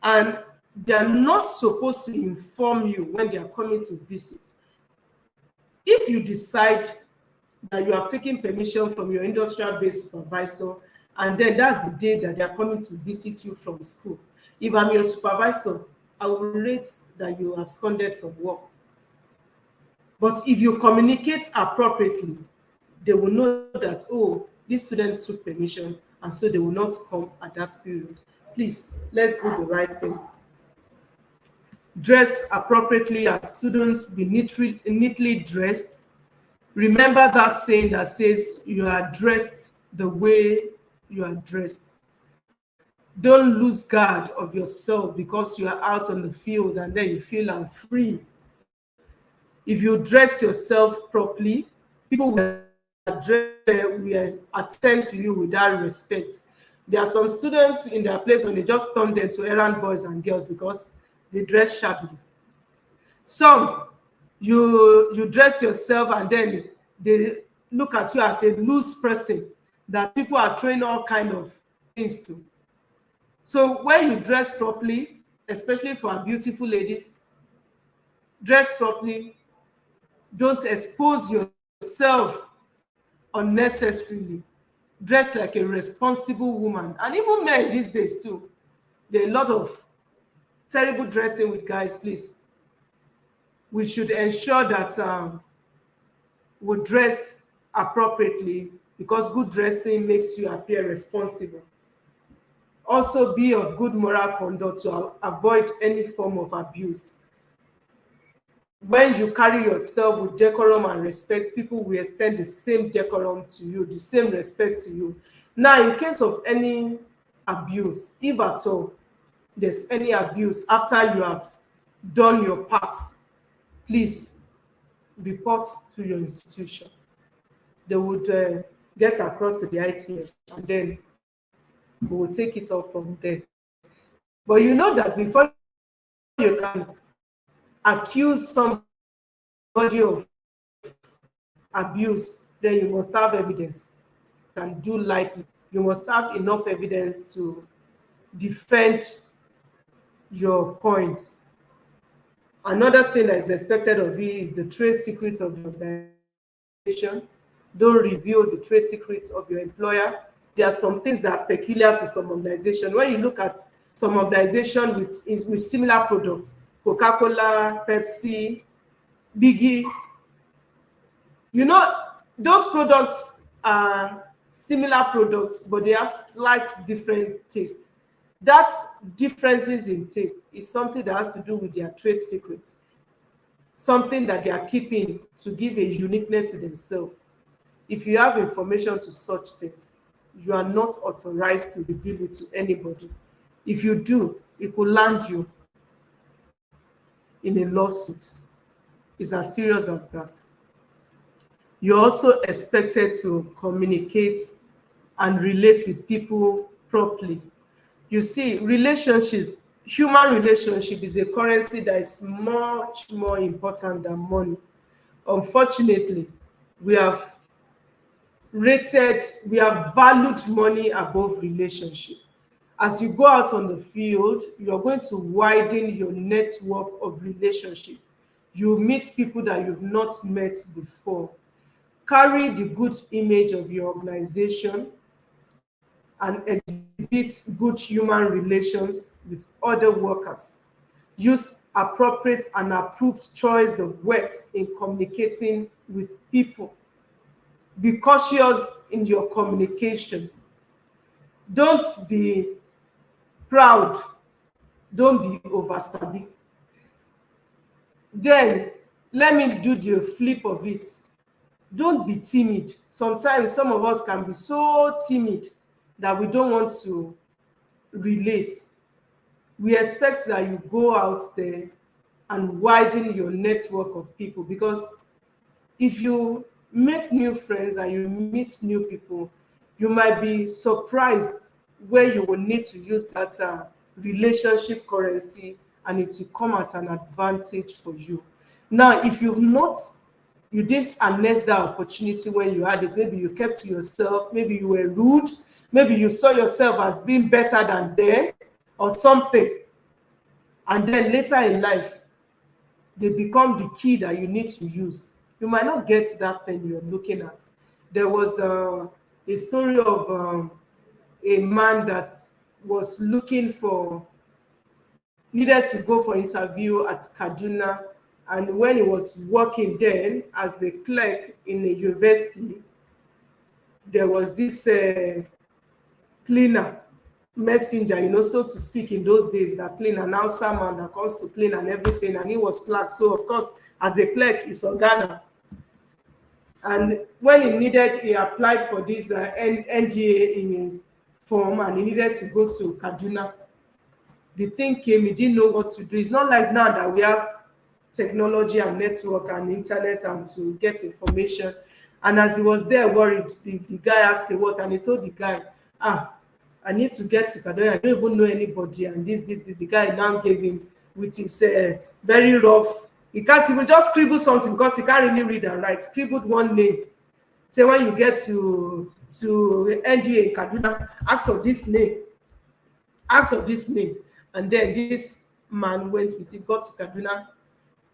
and they are not supposed to inform you when they are coming to visit. If you decide that you have taken permission from your industrial-based supervisor, and then that's the day that they are coming to visit you from school, if I'm your supervisor, I will rate that you have absconded from work. But if you communicate appropriately, they will know that, oh, this student took permission, and so they will not come at that period. Please, let's do the right thing. Dress appropriately as students, be neatly dressed. Remember that saying that says you are dressed the way you are dressed. Don't lose guard of yourself because you are out on the field and then you feel unfree. If you dress yourself properly, people will attend to you with that respect. There are some students in their place when they just turn them to errand boys and girls because they dress shabbily. Some, you dress yourself and then they look at you as a loose person that people are throwing all kind of things to. So when you dress properly, especially for our beautiful ladies, dress properly. Don't expose yourself unnecessarily. Dress like a responsible woman. And even men these days too. There are a lot of terrible dressing with guys, please. We should ensure that we dress appropriately because good dressing makes you appear responsible. Also be of good moral conduct to avoid any form of abuse. When you carry yourself with decorum and respect, people will extend the same decorum to you, the same respect to you. Now, in case of any abuse, if at all there's any abuse after you have done your part, please report to your institution. They would get across to the ITF and then we will take it off from there. But you know that before you can accuse somebody of abuse, then you must have evidence. You can do likely. You must have enough evidence to defend your points. Another thing that is expected of you is the trade secrets of your organization. Don't reveal the trade secrets of your employer. There are some things that are peculiar to some organizations. When you look at some organization with similar products, Coca-Cola, Pepsi, Biggie, you know, those products are similar products, but they have slight different taste. That differences in taste is something that has to do with their trade secrets, something that they are keeping to give a uniqueness to themselves. If you have information to such things, you are not authorized to reveal it to anybody. If you do, it will land you in a lawsuit. It's as serious as that. You're also expected to communicate and relate with people properly. You see, relationship human relationship is a currency that is much more important than money. Unfortunately, we have we have valued money above relationship. As you go out on the field, you're going to widen your network of relationship. You meet people that you've not met before. Carry the good image of your organization and exhibit good human relations with other workers. Use appropriate and approved choice of words in communicating with people. Be cautious in your communication. Don't be proud. Don't be oversabi. Then let me do the flip of it. Don't be timid. Sometimes some of us can be so timid that we don't want to relate. We expect that you go out there and widen your network of people, because if you make new friends and you meet new people, you might be surprised where you will need to use that relationship currency, and it will come at an advantage for you. Now, if you didn't harness that opportunity when you had it, maybe you kept to yourself, maybe you were rude, maybe you saw yourself as being better than them or something, and then later in life they become the key that you need to use, you might not get that thing you're looking at. There was a story of a man that was looking for, needed to go for interview at Kaduna, and when he was working then as a clerk in a university, there was this cleaner, messenger, so to speak, in those days, that cleaner, now someone that comes to clean and everything, and he was clerk. So of course, as a clerk, he's on Ghana. And when he applied for this NDA in form, and he needed to go to Kaduna. The thing came, he didn't know what to do. It's not like now that we have technology and network and internet and to get information. And as he was there worried, the guy asked him what, and he told the guy, I need to get to Kaduna. I don't even know anybody. And this. The guy now gave him with his very rough. He can't even just scribble something because he can't really read and write. Scribbled one name. Say when you get to NDA in Kaduna, ask of this name. Ask of this name. And then this man went with it, got to Kaduna.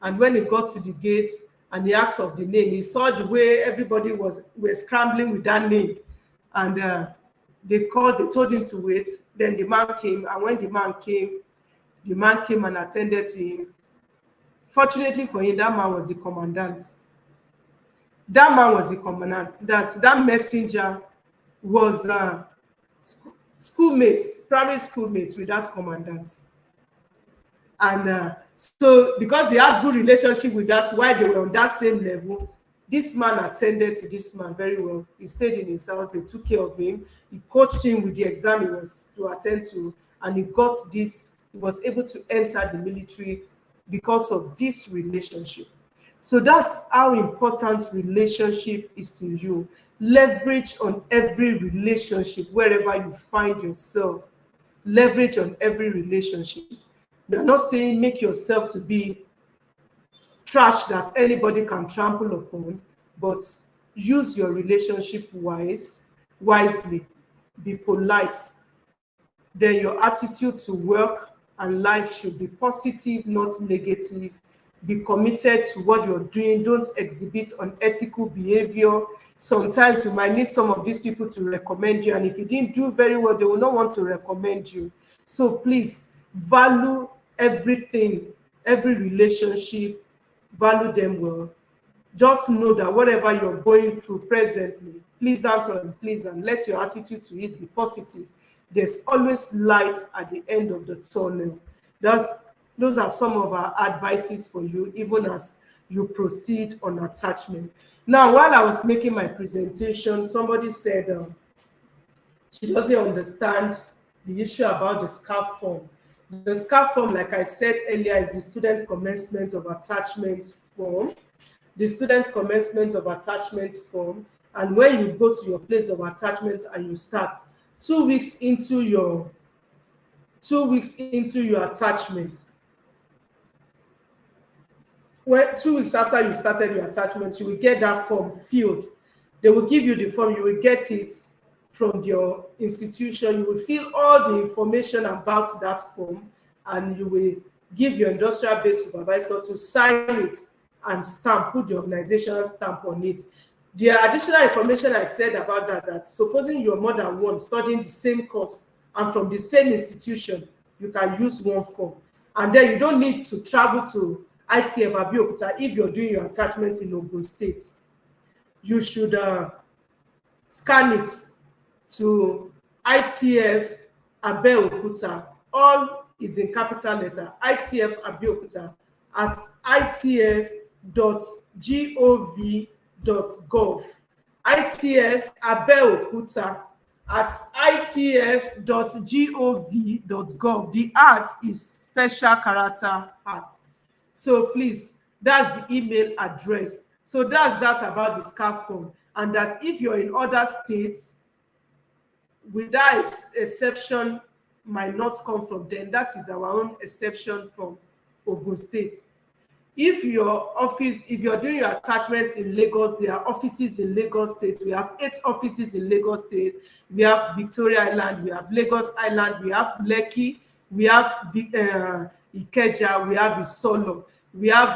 And when he got to the gates and he asked of the name, he saw the way everybody were scrambling with that name. And they told him to wait. Then the man came, and when the man came and attended to him. Fortunately for him, that man was the commandant. That man was the commandant. That messenger was schoolmates, primary schoolmates with that commandant. And so because they had good relationship with that, while they were on that same level, this man attended to this man very well. He stayed in his house. They took care of him. He coached him with the exam he was to attend to, and he got this. He was able to enter the military because of this relationship. So that's how important relationship is to you. Leverage on every relationship wherever you find yourself. Leverage on every relationship. We're not saying make yourself to be trash that anybody can trample upon, but use your relationship wisely. Be polite. Then your attitude to work and life should be positive, not negative. Be committed to what you're doing. Don't exhibit unethical behavior. Sometimes you might need some of these people to recommend you, and if you didn't do very well, they will not want to recommend you. So please value everything, every relationship, value them well. Just know that whatever you're going through presently, pleasant or unpleasant, let your attitude to it be positive. There's always light at the end of the tunnel. Those are some of our advices for you, even as you proceed on attachment. Now, while I was making my presentation, somebody said she doesn't understand the issue about the SCAF form. The SCAF form, like I said earlier, is the student commencement of attachment form. The student commencement of attachment form. And when you go to your place of attachment and you start, 2 weeks into your 2 weeks into your attachment. Well, 2 weeks after you started your attachment, you will get that form filled. They will give you the form, you will get it from your institution. You will fill all the information about that form, and you will give your industrial-based supervisor to sign it and stamp, put the organizational stamp on it. The additional information I said about that supposing you're more than one studying the same course and from the same institution, you can use one form. And then you don't need to travel to ITF Abeokuta if you're doing your attachment in Ogun State. You should scan it to ITF Abeokuta. All is in capital letter. ITF Abeokuta at itf.gov.gov. ITF Abeokuta at itf.gov.gov. The art is special character art. So please, that's the email address. So that's that about the SCAF form. And that if you're in other states, with that exception might not come from them. That is our own exception from Ogun State. If your office, if you're doing your attachments in Lagos, there are offices in Lagos State. We have 8 offices in Lagos State. We have Victoria Island, we have Lagos Island, we have Lekki, we have Ikeja, we have Isolo, we have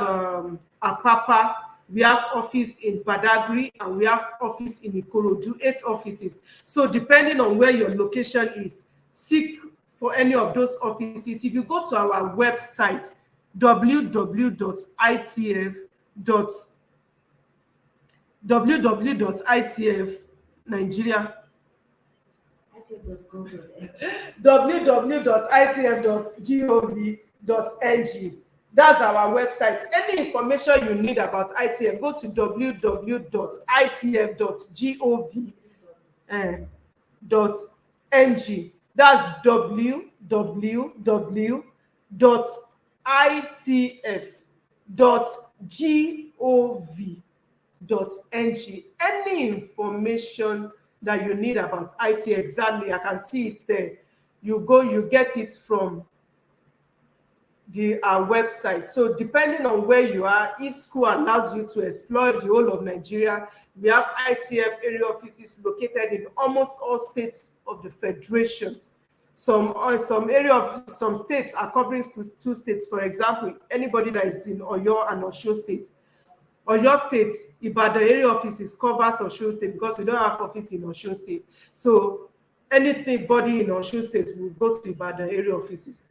Apapa, we have office in Badagry, and we have office in Ikorodu, 8 offices. So depending on where your location is, seek for any of those offices. If you go to our website, www.itf.gov.ng. That's our website. Any information you need about ITF, go to www.itf.gov.ng. That's www.itf.gov.ng. Any information that you need about ITF, exactly, I can see it there. You go, you get it from our website. So depending on where you are, if school allows you to explore the whole of Nigeria, we have ITF area offices located in almost all states of the Federation. Some states are covering 2 states. For example, anybody that is in Oyo and Osun State. Oyo State, Ibadan area offices covers Osun State because we don't have office in Osun State. So anything body in Osun State will go to Ibadan area office.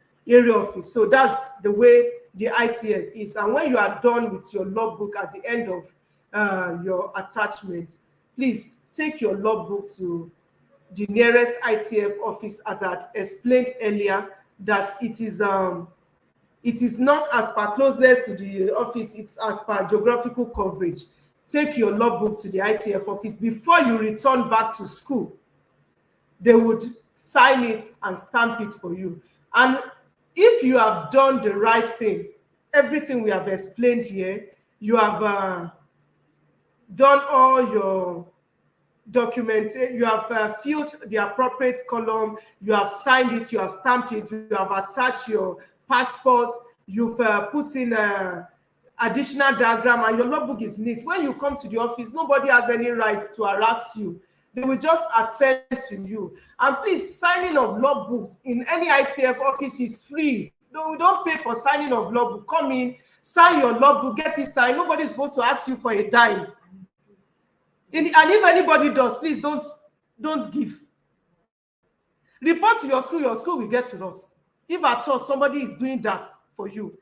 So that's the way the ITF is. And when you are done with your logbook at the end of your attachment, please take your logbook to the nearest ITF office, as I had explained earlier, that it is not as per closeness to the office, it's as per geographical coverage. Take your logbook to the ITF office before you return back to school. They would sign it and stamp it for you. And if you have done the right thing, everything we have explained here, you have done all your documents, you have filled the appropriate column, you have signed it, you have stamped it, you have attached your passport, you've put in additional diagram, and your logbook is neat. When you come to the office, nobody has any right to harass you. They will just attend to you. And please, signing of logbooks in any ITF office is free. No, don't pay for signing of logbook. Come in, sign your logbook, get it signed. Nobody is supposed to ask you for a dime. And if anybody does, please don't give. Report to your school will get to us. If at all somebody is doing that for you.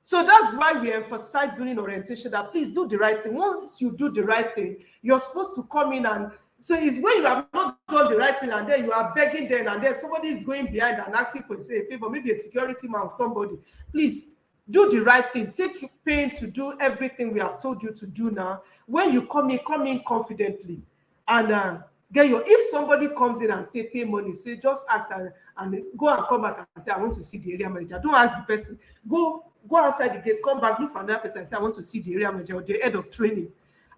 So that's why we emphasize during orientation that please do the right thing. Once you do the right thing, you're supposed to come in, and so it's when you have not done the right thing and then you are begging them, and then somebody is going behind and asking for a favor, maybe a security man or somebody. Please do the right thing. Take pain to do everything we have told you to do now. When you come in confidently, and get your. If somebody comes in and say pay money, say just ask and go and come back and say I want to see the area manager. Don't ask the person. Go outside the gate, come back, look for another person and say I want to see the area manager or the head of training.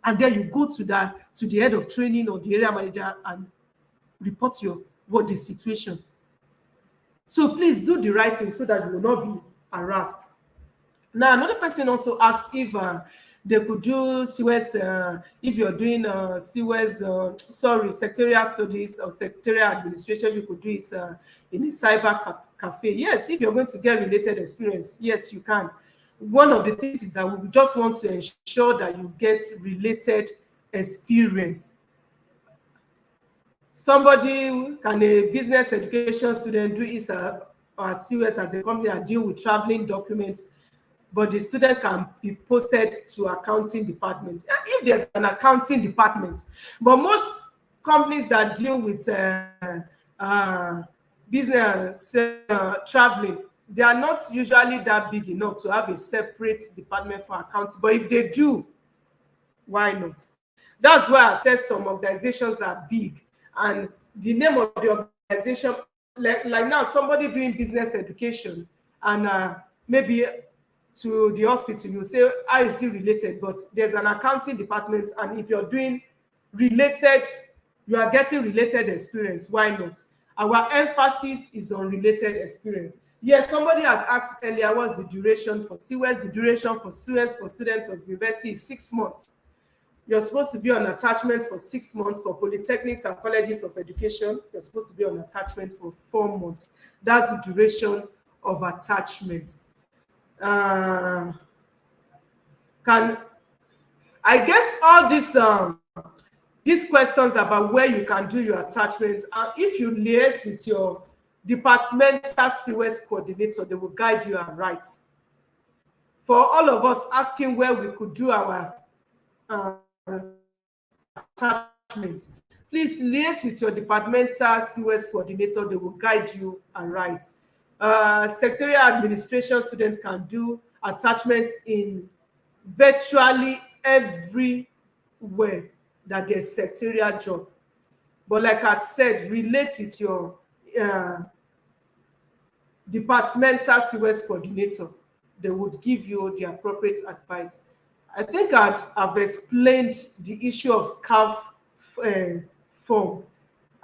And then you go to the head of training or the area manager and report what the situation. So please do the right thing so that you will not be harassed. Now, another person also asked if they could do SIWES, if you're doing SIWES, secretarial studies or secretarial administration, you could do it in a cafe. Yes, if you're going to get related experience, yes, you can. One of the things is that we just want to ensure that you get related experience. Somebody, can a business education student do his or SIWES as a company and deal with traveling documents, but the student can be posted to accounting department if there's an accounting department. But most companies that deal with business traveling, they are not usually that big enough to have a separate department for accounting. But if they do, why not? That's why I said some organizations are big, and the name of the organization, like now somebody doing business education and maybe to the hospital, you say, how is it related? But there's an accounting department, and if you're doing related, you are getting related experience, why not? Our emphasis is on related experience. Yes, somebody had asked earlier, what's the duration for SIWES? The duration for SIWES for students of university is 6 months. You're supposed to be on attachment for 6 months. For polytechnics and colleges of education, you're supposed to be on attachment for 4 months. That's the duration of attachment. Can I guess all these questions about where you can do your attachments, if you liaise with your departmental SIWES coordinator, they will guide you and right. For all of us asking where we could do our attachments, please liaise with your departmental SIWES coordinator. They will guide you and right. Secretarial administration students can do attachments in virtually everywhere that there's secretarial job. But like I said, relate with your departmental SIWES coordinator. They would give you the appropriate advice. I think I've explained the issue of SCARF form.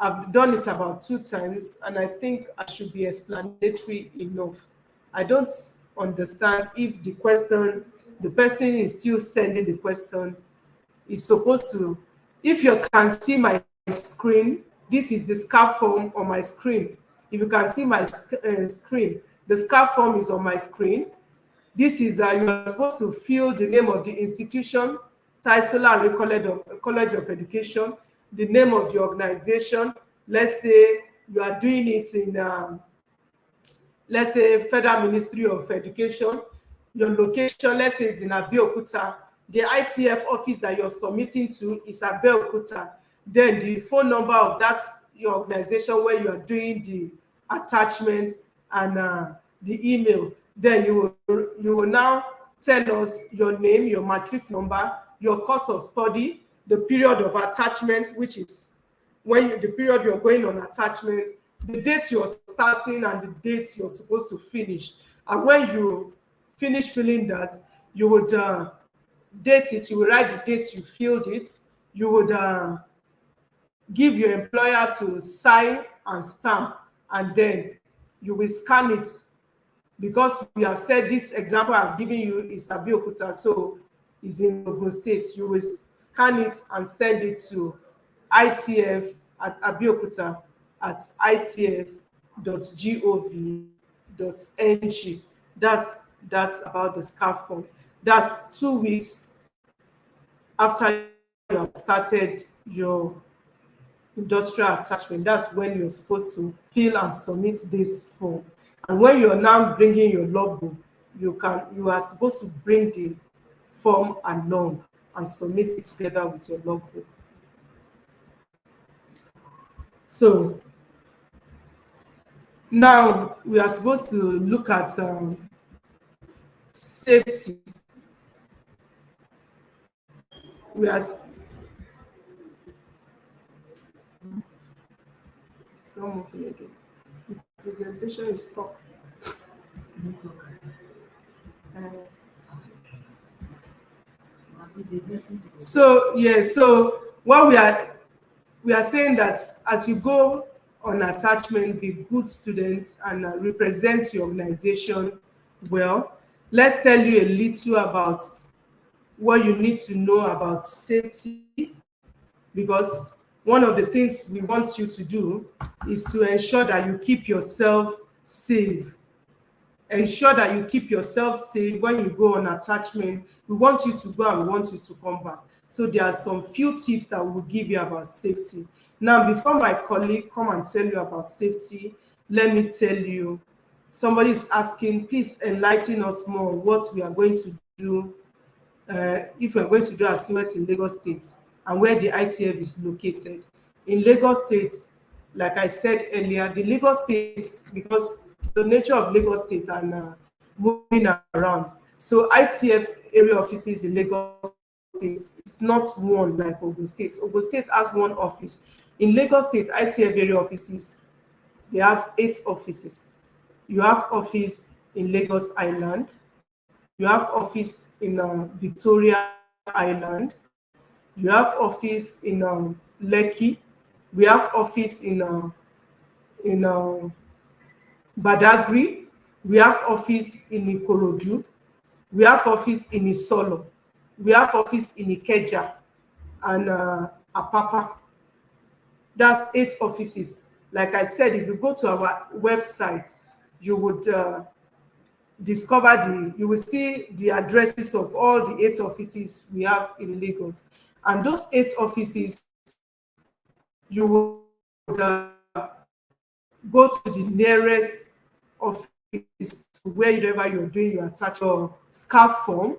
I've done it about 2 times, and I think I should be explanatory enough. I don't understand if the person is still sending the question is supposed to. If you can see my screen, this is the SCARF form on my screen. If you can see my screen, the SCARF form is on my screen. This is you are supposed to fill the name of the institution, TASUED College of Education, the name of the organization. Let's say you are doing it in, let's say, Federal Ministry of Education. Your location, let's say, is in Abeokuta. The ITF office that you're submitting to is Abeokuta. Then the phone number of that your organization where you are doing the attachments and the email. Then you will now tell us your name, your matric number, your course of study, the period of attachment, which is the period you're going on attachment, the date you're starting and the date you're supposed to finish. And when you finish filling that, you would date it, you will write the date you filled it, you would give your employer to sign and stamp, and then you will scan it. Because we have said this example I've given you is Abeokuta, so it's in Ogun State. You will scan it and send it to ITF at Abeokuta at itf.gov.ng. That's about the SCARF form. That's 2 weeks after you have started your industrial attachment. That's when you're supposed to fill and submit this form. And when you're now bringing your logbook, you are supposed to bring the form along and submit it together with your logbook. So now we are supposed to look at safety. It's not moving again. The presentation is stuck. So what we are saying that as you go on attachment, be good students, and represent your organization well. Let's tell you a little about what you need to know about safety, because one of the things we want you to do is to ensure that you keep yourself safe. Ensure that you keep yourself safe when you go on attachment. We want you to go and we want you to come back. So there are some few tips that we will give you about safety. Now, before my colleague come and tell you about safety, let me tell you, somebody is asking, please enlighten us more what we are going to do if we're going to do a SIWES in Lagos State and where the ITF is located. In Lagos State, like I said earlier, the Lagos State, because the nature of Lagos State and moving around, so ITF area offices in Lagos State is not one like Ogun State. Ogun State has one office. In Lagos State, ITF area offices, they have 8 offices. You have office in Lagos Island, you have office in Victoria Island, you have office in Lekki, we have office in Badagry, we have office in Ikorodu, we have office in Isolo, we have office in Ikeja and Apapa. That's 8 offices. Like I said, if you go to our website, you would you will see the addresses of all the 8 offices we have in Lagos. And those 8 offices, you would go to the nearest office to wherever you're doing your attach your SCAF form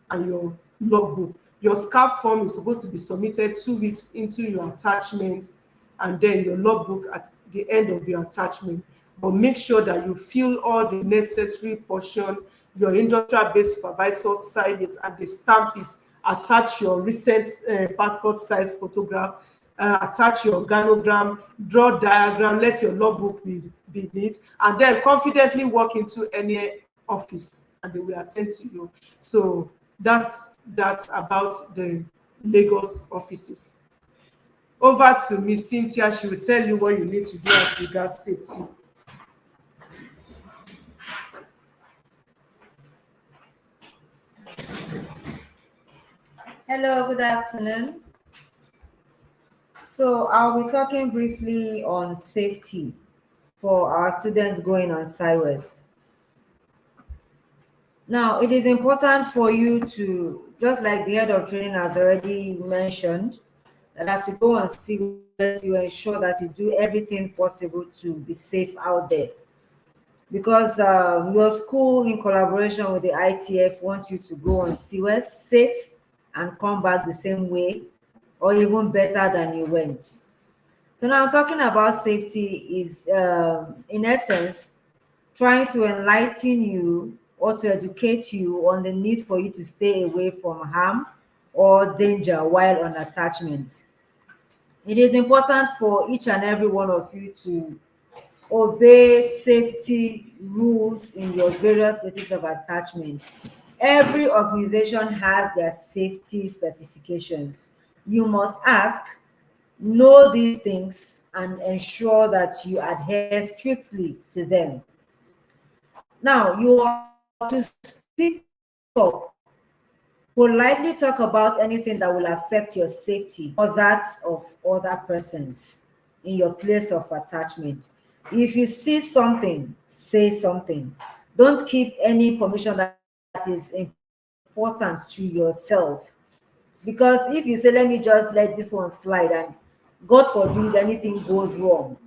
and your logbook. Your SCAF form is supposed to be submitted 2 weeks into your attachment, and then your logbook at the end of your attachment. But make sure that you fill all the necessary portion, your industrial-based supervisor sign it and they stamp it, attach your recent passport size photograph, attach your organogram, draw diagram, let your logbook be neat, and then confidently walk into any office and they will attend to you. So that's about the Lagos offices. Over to Miss Cynthia. She will tell you what you need to do as regards safety. Hello, good afternoon. So I'll be talking briefly on safety for our students going on SIWES. Now, it is important for you to, just like the head of training has already mentioned, that as you go on SIWES, you ensure that you do everything possible to be safe out there. Because your school, in collaboration with the ITF, wants you to go on SIWES safe and come back the same way or even better than you went. So now talking about safety is, in essence, trying to enlighten you or to educate you on the need for you to stay away from harm or danger while on attachment. It is important for each and every one of you to obey safety rules in your various places of attachment. Every organization has their safety specifications. You must ask, know these things, and ensure that you adhere strictly to them. Now, you are to speak up, politely talk about anything that will affect your safety or that of other persons in your place of attachment. If you see something, say something. Don't keep any information that is important to yourself. Because if you say, let me just let this one slide, and God forbid anything goes wrong,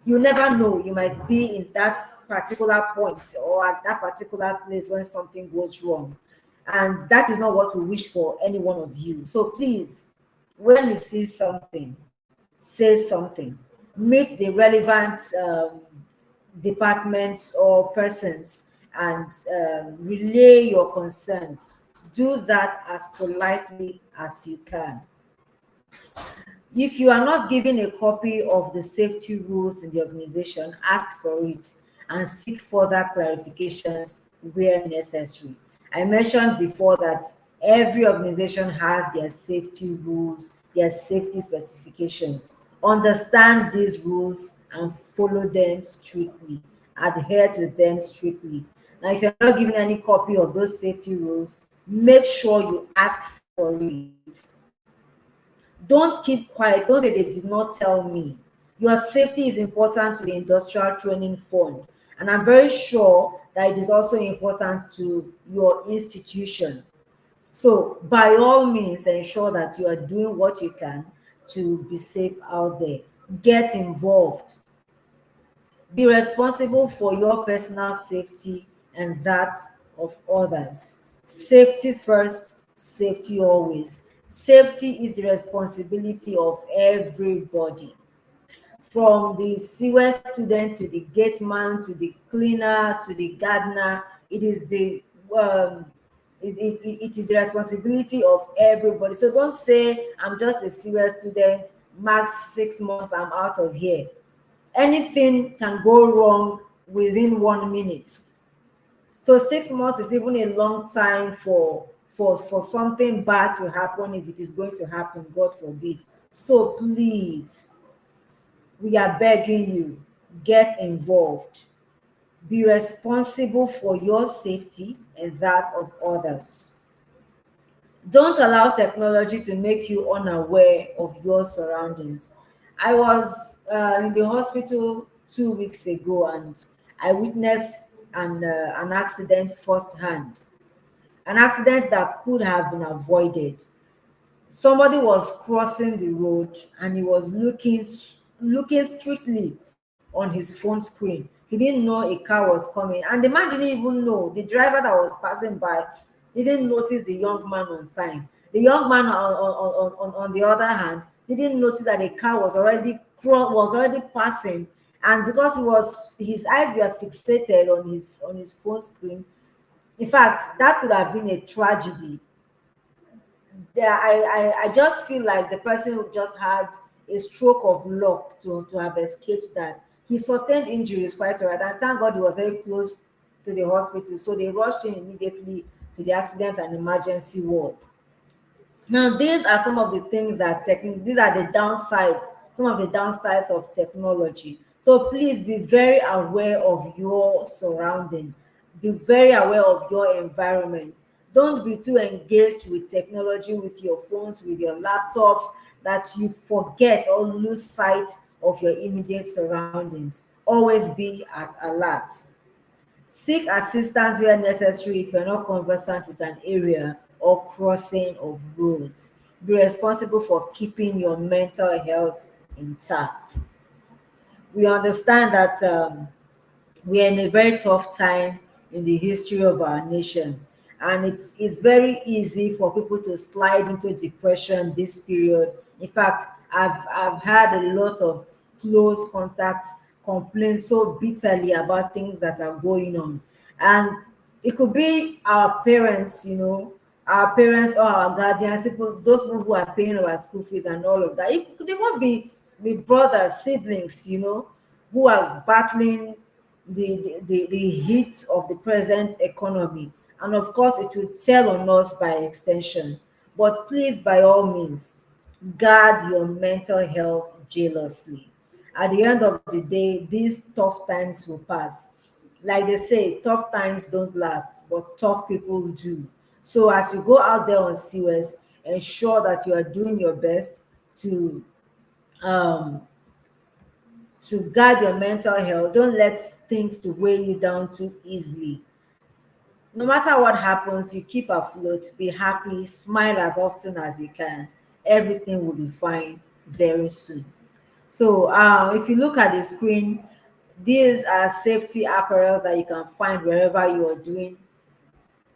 you never know. You might be in that particular point or at that particular place when something goes wrong. And that is not what we wish for any one of you. So please, when you see something, say something. Meet the relevant departments or persons and relay your concerns. Do that as politely as you can. If you are not given a copy of the safety rules in the organization, ask for it and seek further clarifications where necessary. I mentioned before that every organization has their safety rules, their safety specifications. Understand these rules and follow them strictly. Adhere to them strictly. Now, if you're not given any copy of those safety rules, make sure you ask for it. Don't keep quiet. Don't say they did not tell me. Your safety is important to the Industrial Training Fund, and I'm very sure that it is also important to your institution. So, by all means, ensure that you are doing what you can to be safe out there. Get involved. Be responsible for your personal safety and that of others. Safety first, safety always. Safety is the responsibility of everybody, from the SIWES student to the gate man to the cleaner to the gardener. It is the um, it is the responsibility of everybody. So don't say I'm just a SIWES student, max 6 months, I'm out of here. Anything can go wrong within 1 minute. So 6 months is even a long time for something bad to happen, if it is going to happen, God forbid. So please, we are begging you, get involved. Be responsible for your safety and that of others. Don't allow technology to make you unaware of your surroundings. I was in the hospital 2 weeks ago, and I witnessed an accident firsthand, an accident that could have been avoided. Somebody was crossing the road, and he was looking strictly on his phone screen. He didn't know a car was coming, and the man didn't even know. The driver that was passing by didn't notice the young man on time. The young man, on the other hand, didn't notice that the car was already passing, and because his eyes were fixated on his phone screen. In fact, that could have been a tragedy. Yeah, I just feel like the person who just had a stroke of luck to have escaped that. He sustained injuries quite alright, and thank God he was very close to the hospital, so they rushed him immediately to the accident and emergency ward. Now, these are some of the things these are the downsides, some of the downsides of technology. So please be very aware of your surrounding. Be very aware of your environment. Don't be too engaged with technology, with your phones, with your laptops, that you forget or lose sight of your immediate surroundings. Always be at alert. Seek assistance where necessary if you're not conversant with an area or crossing of roads. Be responsible for keeping your mental health intact. We understand that we are in a very tough time in the history of our nation, and it's very easy for people to slide into depression this period. In fact, I've had a lot of close contacts complain so bitterly about things that are going on, and it could be our parents, our parents or our guardians, people, those people who are paying our school fees and all of that. It could even be brothers, siblings, who are battling the heat of the present economy. And of course, it will tell on us by extension. But please, by all means, guard your mental health jealously. At the end of the day, these tough times will pass. Like they say, tough times don't last, but tough people do. So as you go out there on SIWES, ensure that you are doing your best to um, guard your mental health. Don't let things to weigh you down too easily. No matter what happens, you keep afloat, be happy, smile as often as you can. Everything will be fine very soon. So if you look at the screen, these are safety apparels that you can find wherever you are doing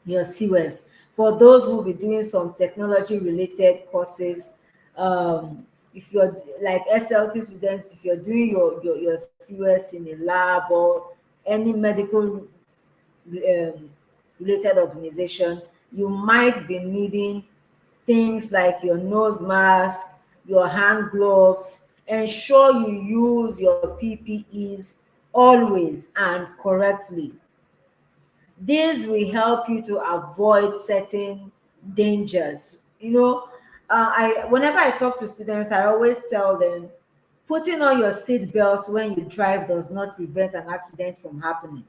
your SIWES. For those who will be doing some technology related courses, if you're like SLT students, if you're doing your SIWES in a lab or any medical related organization, you might be needing things like your nose mask, your hand gloves. Ensure you use your PPEs always and correctly. This will help you to avoid certain dangers. I whenever I talk to students, I always tell them Putting on your seat belt when you drive does not prevent an accident from happening.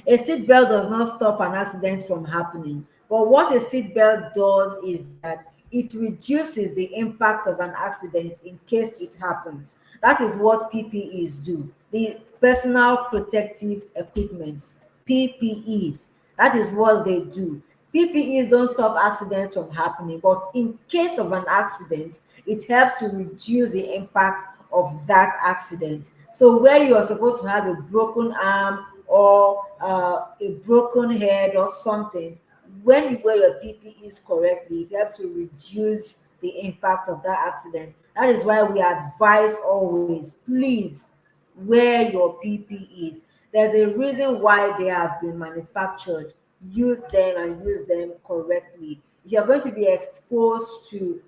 A seatbelt does not stop an accident from happening, but what a seatbelt does is that it reduces the impact of an accident in case it happens. That is what PPEs do. The personal protective equipments, PPEs. That is what they do. PPEs don't stop accidents from happening, but in case of an accident, it helps to reduce the impact of that accident. So where you are supposed to have a broken arm or a broken head or something, when you wear your PPEs correctly, it helps to reduce the impact of that accident. That is why we advise always, please wear your PPEs. There's a reason why they have been manufactured. Use them and use them correctly. If you're going to be exposed to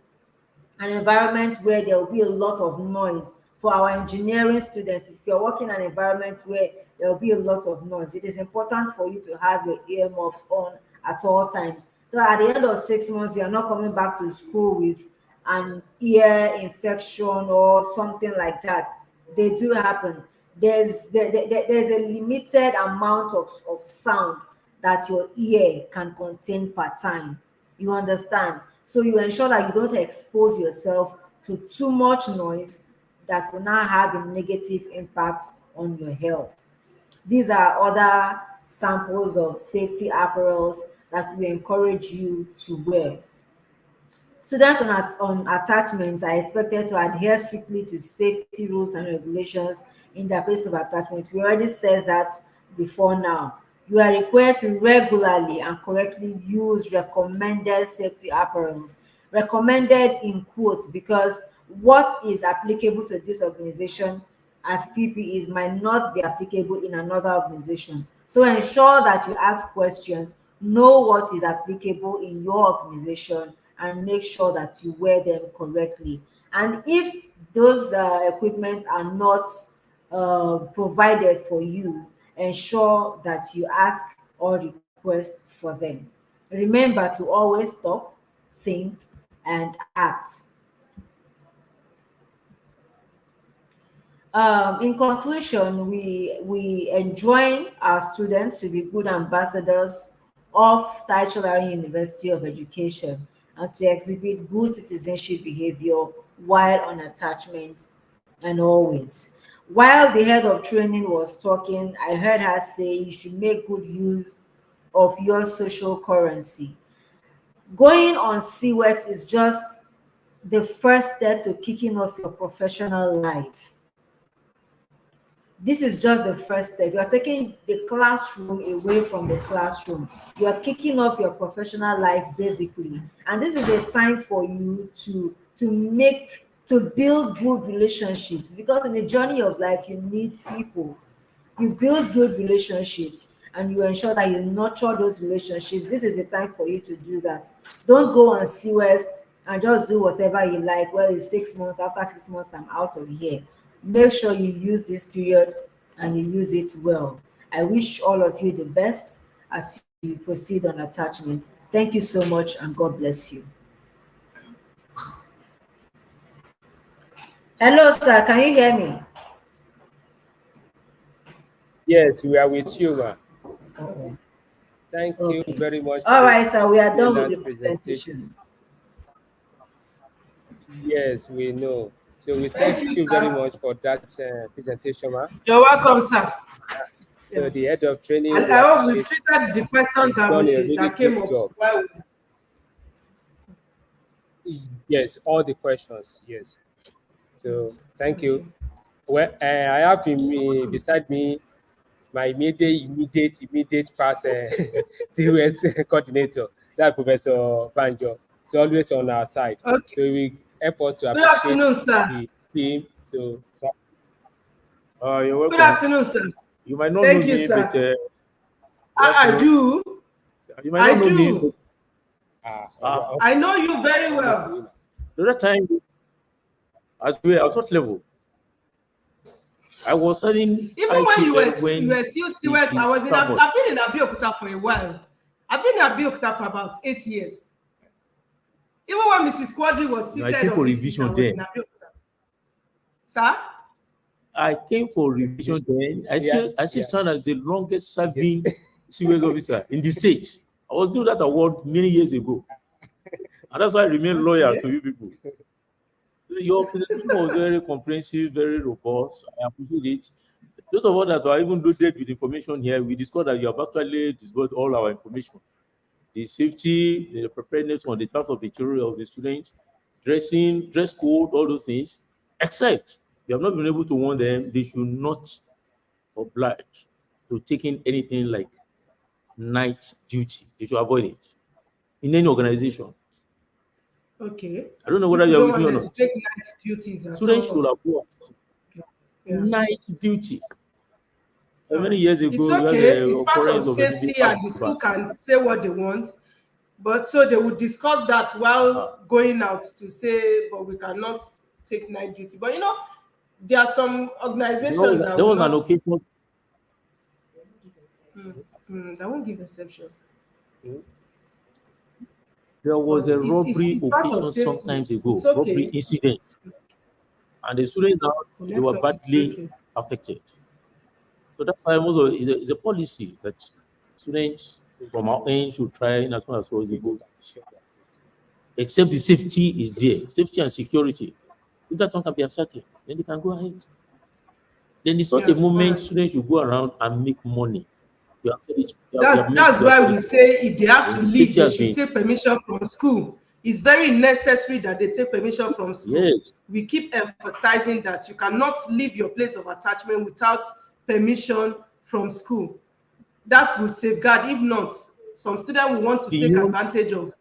an environment where there will be a lot of noise for our engineering students, if you're working in an environment where there will be a lot of noise, it is important for you to have your earmuffs on at all times. So at the end of 6 months, you are not coming back to school with an ear infection or something like that. They do happen. There's a limited amount of sound that your ear can contain per time. You understand? So you ensure that you don't expose yourself to too much noise that will now have a negative impact on your health. These are other samples of safety apparels that we encourage you to wear. Students on attachments are expected to adhere strictly to safety rules and regulations in their place of attachment. We already said that before now. You are required to regularly and correctly use recommended safety apparels. Recommended in quotes, because what is applicable to this organization as PPEs might not be applicable in another organization. So ensure that you ask questions, know what is applicable in your organization, and make sure that you wear them correctly. And if those equipment are not provided for you, ensure that you ask or request for them. Remember to always stop, think, and act. In conclusion, we enjoin our students to be good ambassadors of Taisho University of Education and to exhibit good citizenship behavior while on attachment and always. While the head of training was talking, I heard her say you should make good use of your social currency. Going on SIWES is just the first step to kicking off your professional life. This is just the first step. You are taking the classroom away from the classroom. You are kicking off your professional life basically. And this is a time for you to build good relationships, because in the journey of life you need people. You build good relationships and you ensure that you nurture those relationships. This is the time for you to do that. Don't go on SIWES and just do whatever you like. Well, it's 6 months, after 6 months I'm out of here. Make sure you use this period and you use it well. I wish all of you the best as you proceed on attachment. Thank you so much and God bless you. Hello, sir. Can you hear me? Yes, we are with you, ma. Okay. Thank you very much. All right, sir. We are done with the presentation. presentation. Yes, we know. So we thank you very much for that presentation, ma. You're welcome, sir. So Yeah. the head of training, And we I hope we appreciate treated the questions done a really that came good up job. while Yes, all the questions. Yes. So thank you. Well, I have beside me my immediate past CUS coordinator, that Professor Banjo. It's always on our side. Okay. So we help us to Good appreciate afternoon, sir. the team. So You're welcome. Good afternoon, sir. You might not Thank know you, me, sir. but I do. you might not know me. do. But, I know you very well. the other time, as we were at what level? I was studying Even when you were still CUS, I've been in Abeokuta for a while. I've been in Abeokuta for about 8 years. Even when Mrs. Quadri was seated I came on for the seat, revision I was then. in Abeokuta. Sir? I came for revision then. I still stand as the longest serving SIWES officer in the state. I was given that award many years ago. And that's why I remain loyal to you people. Your presentation was very comprehensive, very robust. I appreciate it. Those of us that are even loaded with information here, we discovered that you have actually discovered all our information. The safety, the preparedness on the part of the children, of the students, dressing, dress code, all those things, except you have not been able to warn them they should not oblige to taking anything like night duty. They should avoid it in any organization. Okay. I don't know whether you don't are with me want or them not. to take night duties at Students all. should avoid Yeah. night duty. No. Many years It's ago, we had okay. the It's part of occurrence of a safety, and the school can say what they want. But so they would discuss that while going out to say, but we cannot take night duty. But you know, there are some organizations that there will was an not, occasion. that won't give exceptions. There was But a robbery it's part of occasion safety. sometimes ago, It's okay. robbery incident, and the students now The they were network is badly breaking. affected. So that's why also is a policy that students from our end should try in as much as possible, except the safety is there, safety and security. If that one can be asserted, then they can go ahead. Then it's not Yeah, a moment alright. students should go around and make money. You have That's why we say if they have to the leave, safety they has should been, take permission from school. It's very necessary that they take permission from school. yes, We keep emphasizing that you cannot leave your place of attachment without permission from school. That will safeguard. If not, some student will want to take beyond advantage of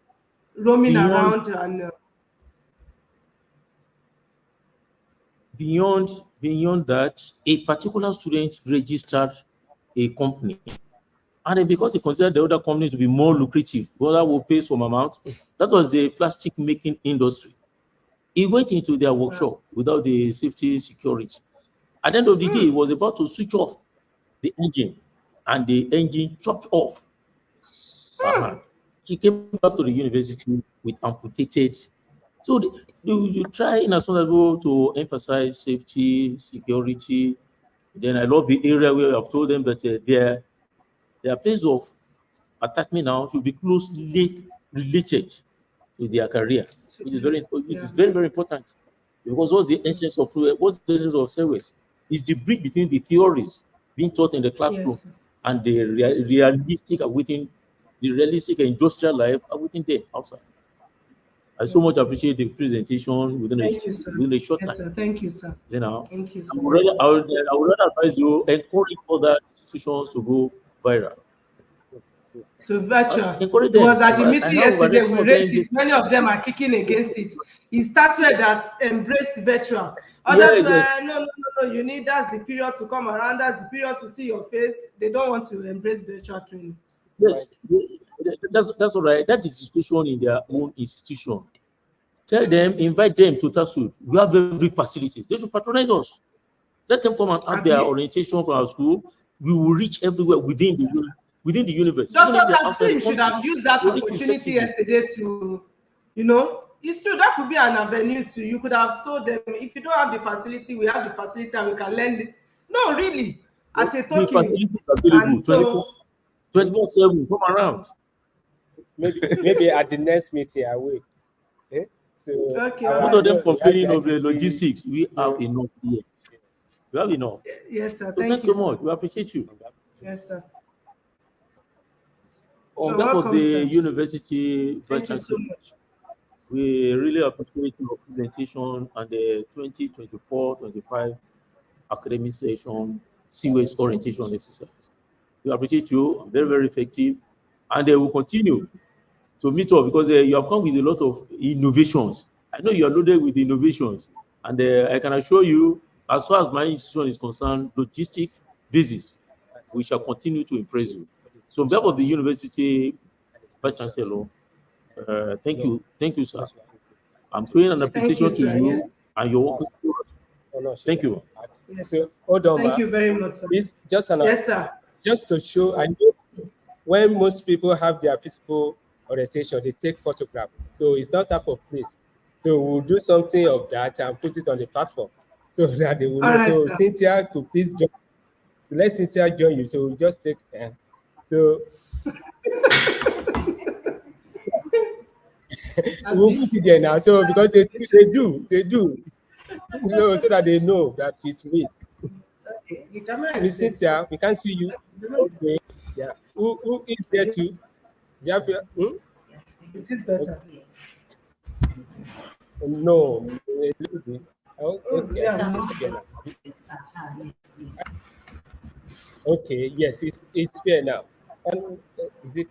roaming beyond around and beyond that, a particular student registered a company, and then because he considered the other company to be more lucrative, the other will pay some amount. That was the plastic making industry. He went into their workshop without the safety security. At the end of the day, he was about to switch off the engine, and the engine chopped off. He came back to the university with amputated. So you try in as much as possible to emphasize safety, security. Then I love the area where I've told them that their place of attachment now should be closely related with their career, which is very very important. Because what's the essence of SIWES? Is the bridge between the theories being taught in the classroom yes. and the realistic industrial life awaiting there outside. I so much appreciate the presentation Thank you, sir. within a short Yes, time. sir. Thank you, sir. You know, Thank you, I sir. would rather, I would rather advise you encourage other institutions to go viral. So virtual. Encourage It them. was at the I meeting have yesterday. some We of raised them. it. Many of them are kicking against it. It's TASUED that's embraced virtual. Yes, Other yes. no. You need that's the period to come around. That's the period to see your face. They don't want to embrace virtual training. Yes, that's all right. That is institution in their own institution. Tell them, invite them to TASUED. We have every facilities. They should patronize us. Let them come and have their orientation from our school. We will reach everywhere within the universe. Dr. Kasim should have used that we'll reach opportunity effectively. yesterday to, it's true that could be an avenue to. You could have told them, if you don't have the facility, we have the facility and we can lend it. No, really, at a The token. facilities available And so, 24/7. Come around. Maybe at the next meeting I will. Eh? So Okay, Most alright. of them complaining of the identity- logistics. We have enough here. We have enough. Yes, sir. So Thank thanks you, so much. sir. We appreciate you. Yes, sir. On You're behalf of welcome, the sir. university vice Thank you so chancellor, much. we really appreciate your presentation and the 2024-25 academic session SIWES orientation exercise. We appreciate you, very, very effective, and they will continue to meet up because you have come with a lot of innovations. I know you are loaded with innovations, and I can assure you, as far as my institution is concerned, logistic basis, we shall continue to impress you. So on behalf of the university vice chancellor, thank you, sir. I'm showing an appreciation to sir. you Yes. and your work. Thank you. Yes. So hold on, Thank ma. you very much, sir. Please, just Yes, sir. just to show, I know when most people have their physical orientation, they take photograph. So it's not type of place. So we'll do something of that and put it on the platform. so that they will All know. right, So sir. Cynthia could please join. So let Cynthia join you. So we just take so we'll Abi? put it there now. So because they do. So that they know that it's me. Okay, the camera is Miss there. Cynthia, we can't see you. Okay. Yeah. Who is there too? Do you have your, Is this better? okay. No, a little bit. Oh, Oh, okay, I yeah. think it's fair now. Okay, yes, it's fair now. And is it?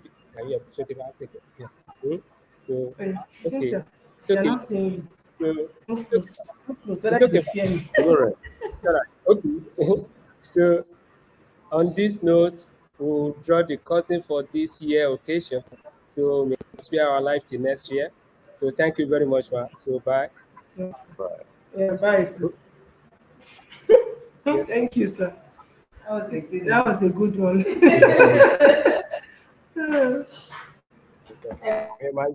Yeah, so they can take it. Yeah. So okay, Cynthia, it's they're okay. not seeing you. So Move it's okay. close. Move close so It's that you okay. can fear me. It's all right. It's all right. Okay. So on this note, we'll draw the curtain for this year occasion. So we spare our life till next year. So thank you very much, man. So bye. Yeah, Bye. yeah, bye, sir. Yes, ma'am. Thank you, sir. That was a good one. It's okay. Hey, man,